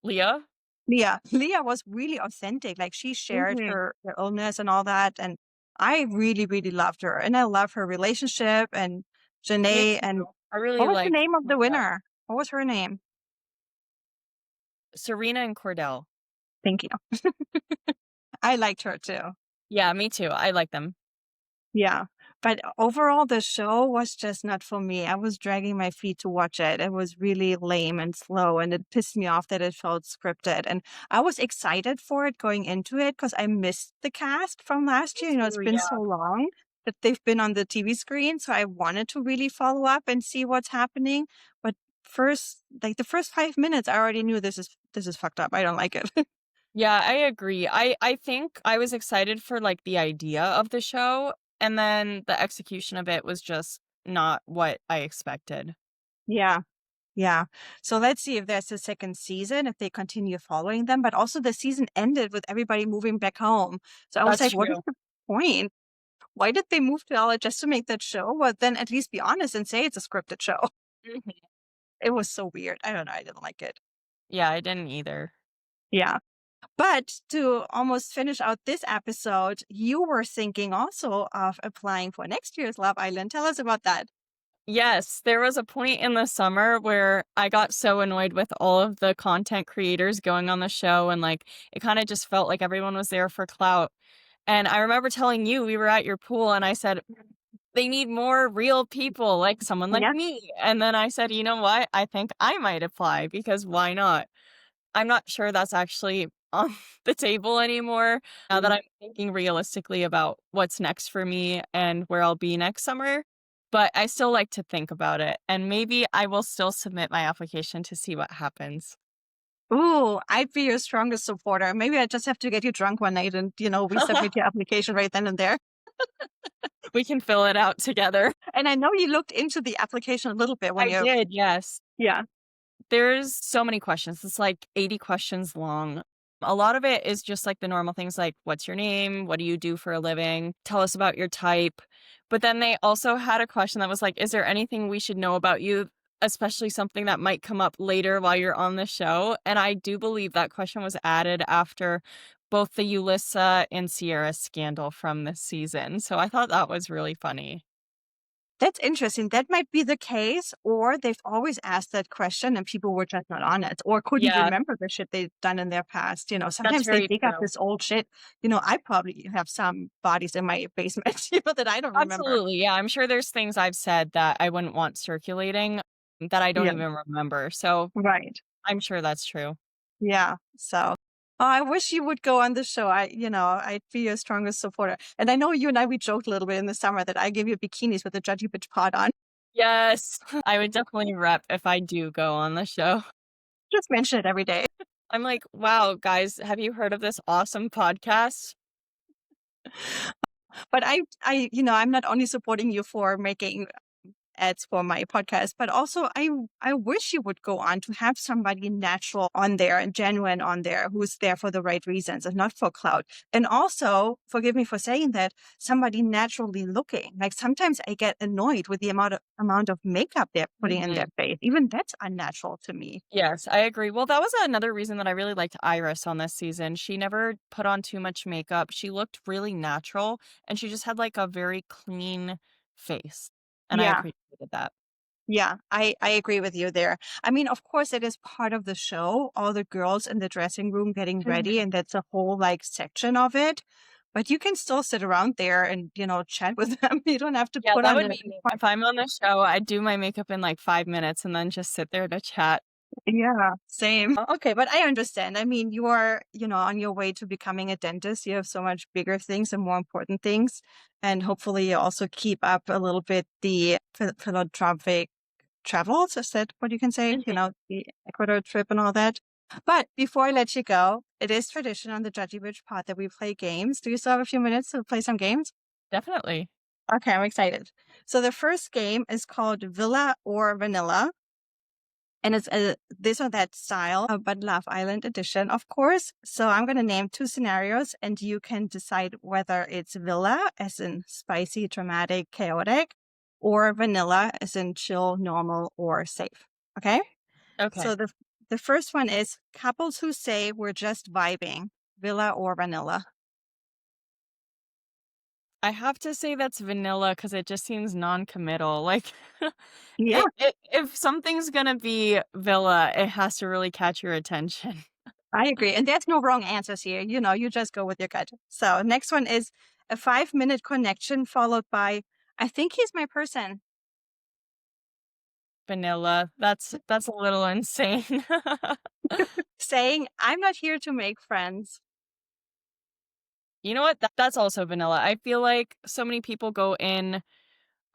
Leah? Leah was really authentic. Like she shared Mhm. her illness and all that. And I really, really loved her. And I love her relationship and Me Janae and too. I what really was the like name of the Leah. winner? What was her name? Serena and Cordell. Thank you. I liked her too. Yeah, me too. I like them. Yeah. But overall, the show was just not for me. I was dragging my feet to watch it. It was really lame and slow, and it pissed me off that it felt scripted. And I was excited for it going into it because I missed the cast from last Me year. You know, it's too, been yeah. so long that they've been on the TV screen. So I wanted to really follow up and see what's happening. But like the first 5 minutes, I already knew this is fucked up. I don't like it. Yeah, I agree. I think I was excited for, like, the idea of the show, and then the execution of it was just not what I expected. Yeah. Yeah. So let's see if there's a second season, if they continue following them. But also the season ended with everybody moving back home. So I was That's like, what is true. the point? Why did they move to LA just to make that show? Well, then at least be honest and say it's a scripted show. Mhm. It was so weird. I don't know. I didn't like it. Yeah, I didn't either. Yeah. But to almost finish out this episode, you were thinking also of applying for next year's Love Island. Tell us about that. Yes, there was a point in the summer where I got so annoyed with all of the content creators going on the show, and, like, it kinda just felt like everyone was there for clout. And I remember telling you, we were at your pool, and I said, "They need more real people, like someone like Yeah. me." And then I said, "You know what? I think I might apply because why not?" I'm not sure that's actually on the table anymore now that I'm thinking realistically about what's next for me and where I'll be next summer, but I still like to think about it, and maybe I will still submit my application to see what happens. Ooh, I'd be your strongest supporter. Maybe I just have to get you drunk one night and, we submit your application right then and there. We can fill it out together. And I know you looked into the application a little bit when I you did, yes. yeah. There's so many questions. It's like 80 questions long. A lot of it is just like the normal things like, what's your name? What do you do for a living? Tell us about your type. But then they also had a question that was like, is there anything we should know about you? Especially something that might come up later while you're on the show. And I do believe that question was added after both the Ulissa and Sierra scandal from this season. So I thought that was really funny. That's interesting. That might be the case, or they've always asked that question and people were just not on it or couldn't Yeah, remember the shit they've done in their past. that's Sometimes they very dig up true. this old shit. I probably have some bodies in my basement, that I don't remember. Absolutely, yeah, I'm sure there's things I've said that I wouldn't want circulating that I don't Yeah, even remember, so right. I'm sure that's true. Yeah. So, I wish you would go on the show. I'd be your strongest supporter. And I know you and I, we joked a little bit in the summer that I give you bikinis with the Judgy Bitch Pod on. Yes. I would definitely rep if I do go on the show. Just mention it every day. I'm like, "Wow, guys, have you heard of this awesome podcast?" But I'm not only supporting you for making ads for my podcast, but also I wish you would go on to have somebody natural on there and genuine on there who's there for the right reasons and not for clout. And also, forgive me for saying that, somebody naturally looking. Like sometimes I get annoyed with the amount of makeup they're putting in their Mhm. face. Even that's unnatural to me. Yes, I agree. Well, that was another reason that I really liked Iris on this season. She never put on too much makeup. She looked really natural, and she just had, like, a very clean face, and I Yeah. appreciated that. Yeah, I agree with you there. I mean, of course, it is part of the show, all the girls in the dressing room getting ready, Mhm. and that's a whole like section of it. But you can still sit around there and, chat with them. You don't have to Yeah, put that on would a be me. If I'm on the show, I'd do my makeup in, like, 5 minutes and then just sit there to chat. yeah, same. Okay, but I understand. I mean, you are, on your way to becoming a dentist. You have so much bigger things and more important things. And hopefully you also keep up a little bit the philanthropic travels, is that what you can say? Mhm. The Ecuador trip and all that. But before I let you go, it is tradition on the Judgy Bitch Pod that we play games. Do you still have a few minutes to play some games? Definitely. Okay, I'm excited. So the first game is called Villa or Vanilla. And it's a this or that style, but Love Island edition, of course. So I'm going to name two scenarios and you can decide whether it's villa, as in spicy, dramatic, chaotic, or vanilla, as in chill, normal, or safe. Okay. Okay. So the first one is couples who say we're just vibing, villa or vanilla. I have to say that's vanilla because it just seems non-committal, like, Yeah, if something's gonna be villa, it has to really catch your attention. I agree. And there's no wrong answers here. You just go with your gut. So next one is a 5-minute connection followed by, I think he's my person. Vanilla, that's a little insane. Saying, I'm not here to make friends. You know what? That's also vanilla. I feel like so many people go in,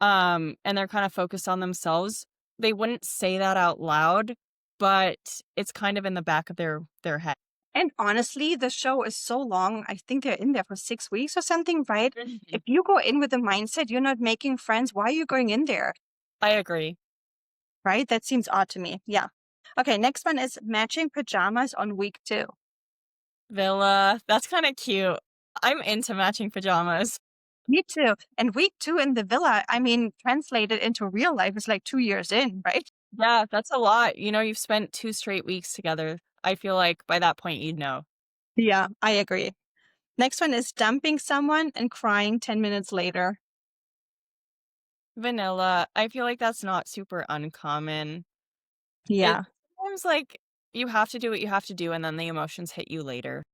and they're kinda focused on themselves. They wouldn't say that out loud, but it's kind of in the back of their head. And honestly, the show is so long. I think they're in there for 6 weeks or something, right? Mhm. If you go in with the mindset you're not making friends, why are you going in there? I agree. Right? That seems odd to me. Yeah. Okay, next one is matching pajamas on week 2. Villa, that's kinda cute. I'm into matching pajamas. Me too. And week 2 in the villa, I mean, translated into real life is like 2 years in, right? Yeah, that's a lot. You've spent 2 straight weeks together. I feel like by that point, you'd know. Yeah, I agree. Next one is dumping someone and crying 10 minutes later. Vanilla, I feel like that's not super uncommon. It Yeah, seems like you have to do what you have to do, and then the emotions hit you later.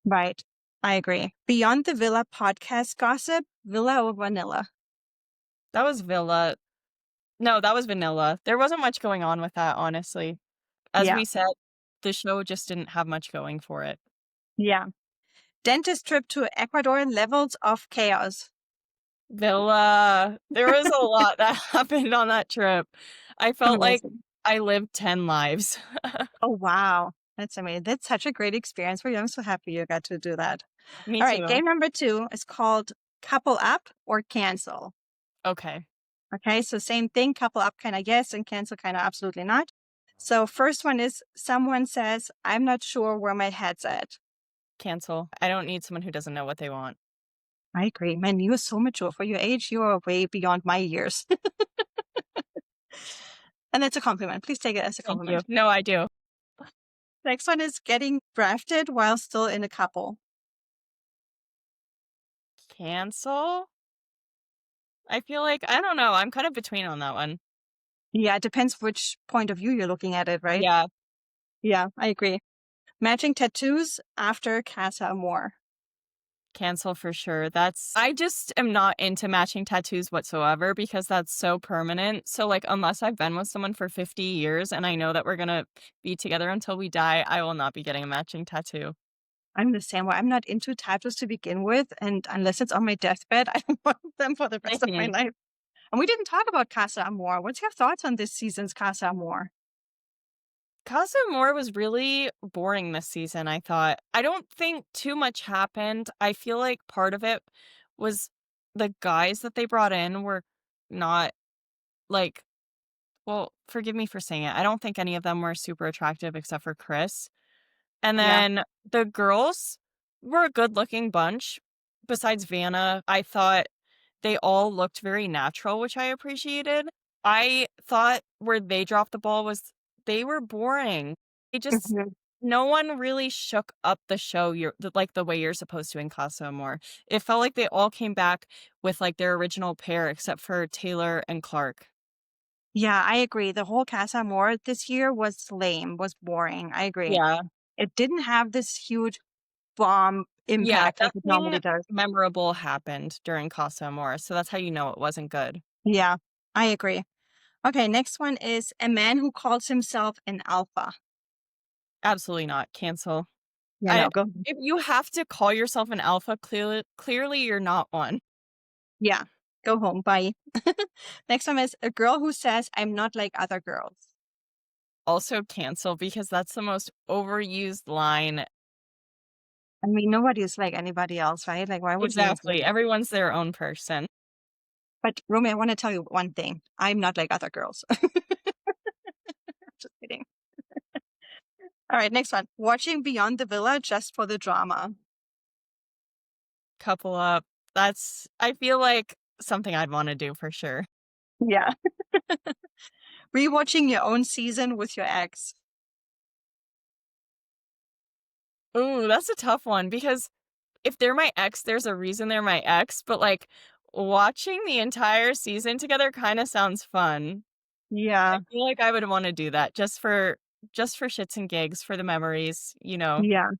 right. I agree. Beyond the Villa podcast gossip, Villa or vanilla? That was Villa. No, that was vanilla. There wasn't much going on with that, honestly. As Yeah, we said, the show just didn't have much going for it. yeah. Dentist trip to Ecuador, levels of chaos. Villa, there was a lot that happened on that trip. I felt like Amazing. I lived 10 lives. Oh, wow. That's amazing. That's such a great experience for you. I'm so happy you got to do that. Me All right. too. Game number 2 is called couple up or cancel. Okay, Okay. So same thing, couple up kind of yes and cancel kind of absolutely not. So first one is someone says, I'm not sure where my head's at. cancel. I don't need someone who doesn't know what they want. I agree. Man, you are so mature for your age. You are way beyond my years. And that's a compliment. Please take it as a Thank you. compliment. No, I do. Next one is getting drafted while still in a couple. Cancel? I feel like I don't know, I'm kind of between on that one. Yeah, it depends which point of view you're looking at it, right? Yeah, Yeah, I agree. Matching tattoos after Casa Amor. cancel for sure. I just am not into matching tattoos whatsoever because that's so permanent. So, like, unless I've been with someone for 50 years and I know that we're gonna be together until we die, I will not be getting a matching tattoo. I'm the same way. I'm not into tattoos to begin with, and unless it's on my deathbed, I don't want them for the rest of my Mhm. life. And we didn't talk about Casa Amor. What's your thoughts on this season's Casa Amor? Casa Amor was really boring this season, I thought. I don't think too much happened. I feel like part of it was the guys that they brought in were not like, well, forgive me for saying it. I don't think any of them were super attractive except for Chris. And Yeah. then the girls were a good-looking bunch. Besides Vanna, I thought they all looked very natural, which I appreciated. I thought where they dropped the ball was they were boring. It just Mhm. no one really shook up the show like the way you're supposed to in Casa Amor. It felt like they all came back with like their original pair except for Taylor and Clark. Yeah, I agree. The whole Casa Amor this year was lame, was boring. I agree. Yeah. It didn't have this huge bomb Yeah, impact like it nothing normally does. memorable happened during Casa Amor, so that's how you know it wasn't good. Yeah, I agree. Okay, next one is a man who calls himself an alpha. Absolutely not. Cancel. Yeah, I no, go. If you have to call yourself an alpha, clearly you're not one. Yeah, go home. Bye. Next one is a girl who says, I'm not like other girls. Also cancel because that's the most overused line. I mean, nobody is like anybody else, right? Like, why would you even say Exactly. that? Everyone's their own person. But Romy, I want to tell you one thing. I'm not like other girls. Just kidding. All right, next one. Watching Beyond the Villa just for the drama. Couple up. I feel like something I'd want to do for sure. Yeah. Rewatching your own season with your ex. Ooh, that's a tough one because if they're my ex, there's a reason they're my ex, but like watching the entire season together kind of sounds fun. I Yeah. feel like I would wanna do that just for shits and gigs, for the memories, you know? Yeah.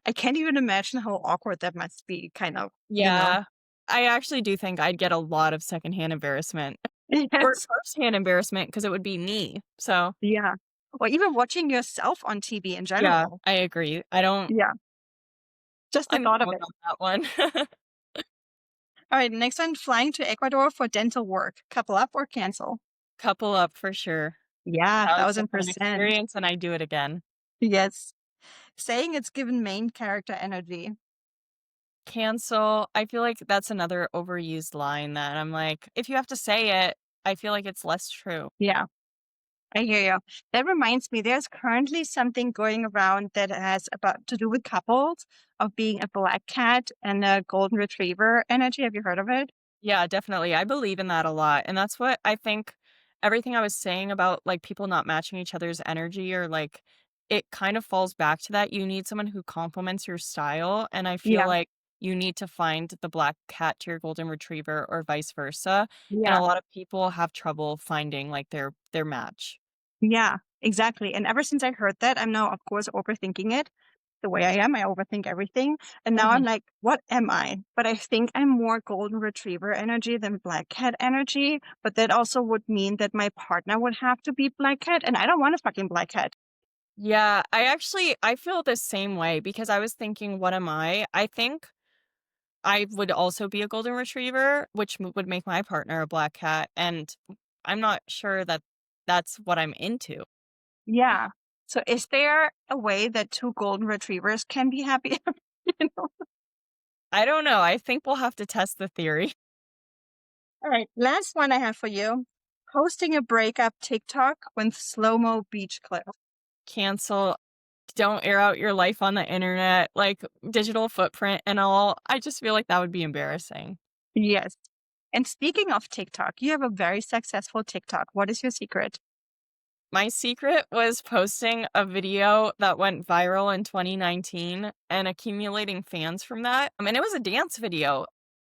I can't even imagine how awkward that must be, kind of, you know? Yeah. I actually do think I'd get a lot of secondhand embarrassment or Yes. firsthand embarrassment because it would be me. So, Yeah. Or even watching yourself on TV in yeah, general. I agree. Yeah. Just the I'm thought of going it. on that one. All right, next one, flying to Ecuador for dental work. Couple up or cancel? Couple up for sure. Yeah, That was a fun 1000%. experience, and I'd do it again. Yes. Saying it's given main character energy. Cancel. I feel like that's another overused line that I'm like, if you have to say it, I feel like it's less true. Yeah, I hear you. That reminds me, there's currently something going around that has about to do with couples of being a black cat and a golden retriever energy. Have you heard of it? Yeah, definitely. I believe in that a lot. And that's what I think everything I was saying about like people not matching each other's energy or like it kind of falls back to that. You need someone who complements your style. And I feel Yeah, like you need to find the black cat to your golden retriever or vice versa. And a yeah, lot of people have trouble finding like their match. yeah, exactly. And ever since I heard that, I'm now, of course, overthinking it. The way I am, I overthink everything. And now I'm Mhm. like, what am I? But I think I'm more golden retriever energy than black cat energy. But that also would mean that my partner would have to be black cat. And I don't want a fucking black cat. Yeah, I feel the same way because I was thinking, what am I? I think I would also be a golden retriever, which would make my partner a black cat, and I'm not sure that that's what I'm into. Yeah. So is there a way that two golden retrievers can be happy? You know? I don't know, I think we'll have to test the theory. All right. Last one I have for you. Posting a breakup TikTok with slow-mo beach clip. Cancel, don't air out your life on the internet, like, digital footprint and all. I just feel like that would be embarrassing. Yes. And speaking of TikTok, you have a very successful TikTok. What is your secret? My secret was posting a video that went viral in 2019 and accumulating fans from that. And it was a dance video.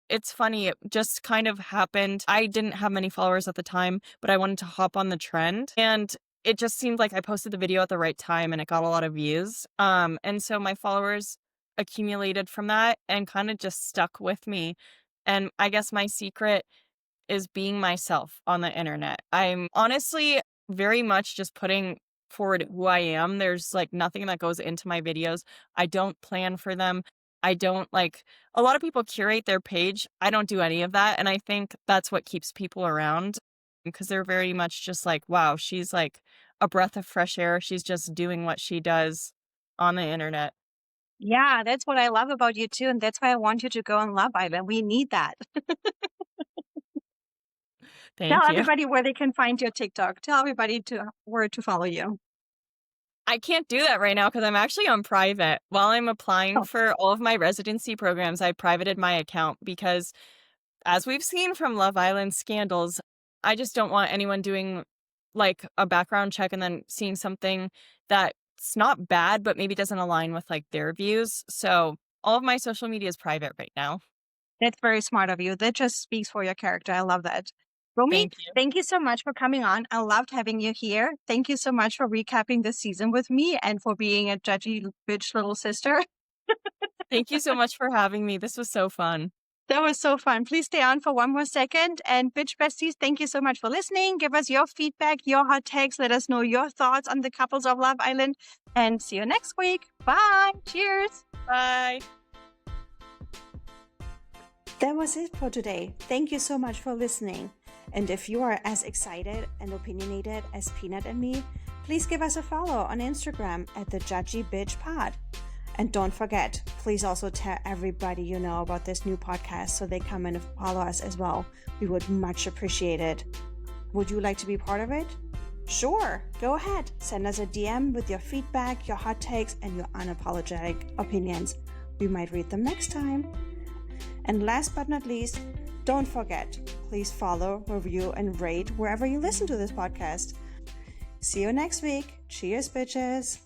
It's funny, it just kind of happened. I didn't have many followers at the time, but I wanted to hop on the trend. And it just seemed like I posted the video at the right time and it got a lot of views. And so my followers accumulated from that and kind of just stuck with me. And I guess my secret is being myself on the internet. I'm honestly very much just putting forward who I am. There's like nothing that goes into my videos. I don't plan for them. I don't like a lot of people curate their page. I don't do any of that. And I think that's what keeps people around because they're very much just like, wow, she's like a breath of fresh air. She's just doing what she does on the internet. Yeah, that's what I love about you too, and that's why I want you to go on Love Island. We need that. Tell Thank you. everybody where they can find your TikTok. Tell everybody to where to follow you. I can't do that right now because I'm actually on private. While I'm applying Oh, for all of my residency programs, I privated my account because, as we've seen from Love Island scandals, I just don't want anyone doing like a background check and then seeing something that's not bad, but maybe doesn't align with like their views. So all of my social media is private right now. that's very smart of you. That just speaks for your character. I love that. Romy, Thank you. thank you so much for coming on. I loved having you here. Thank you so much for recapping this season with me and for being a judgy bitch little sister. Thank you so much for having me. This was so fun. That was so fun. Please stay on for one more second. And bitch besties, thank you so much for listening. Give us your feedback, your hot takes. Let us know your thoughts on the couples of Love Island. And see you next week. Bye. Cheers. Bye. That was it for today. Thank you so much for listening. And if you are as excited and opinionated as Peanut and me, please give us a follow on Instagram at the Judgy Bitch Pod. And don't forget, please also tell everybody you know about this new podcast so they come and follow us as well. We would much appreciate it. Would you like to be part of it? Sure, go ahead. Send us a DM with your feedback, your hot takes, and your unapologetic opinions. We might read them next time. And last but not least, don't forget, please follow, review, and rate wherever you listen to this podcast. See you next week. Cheers, bitches.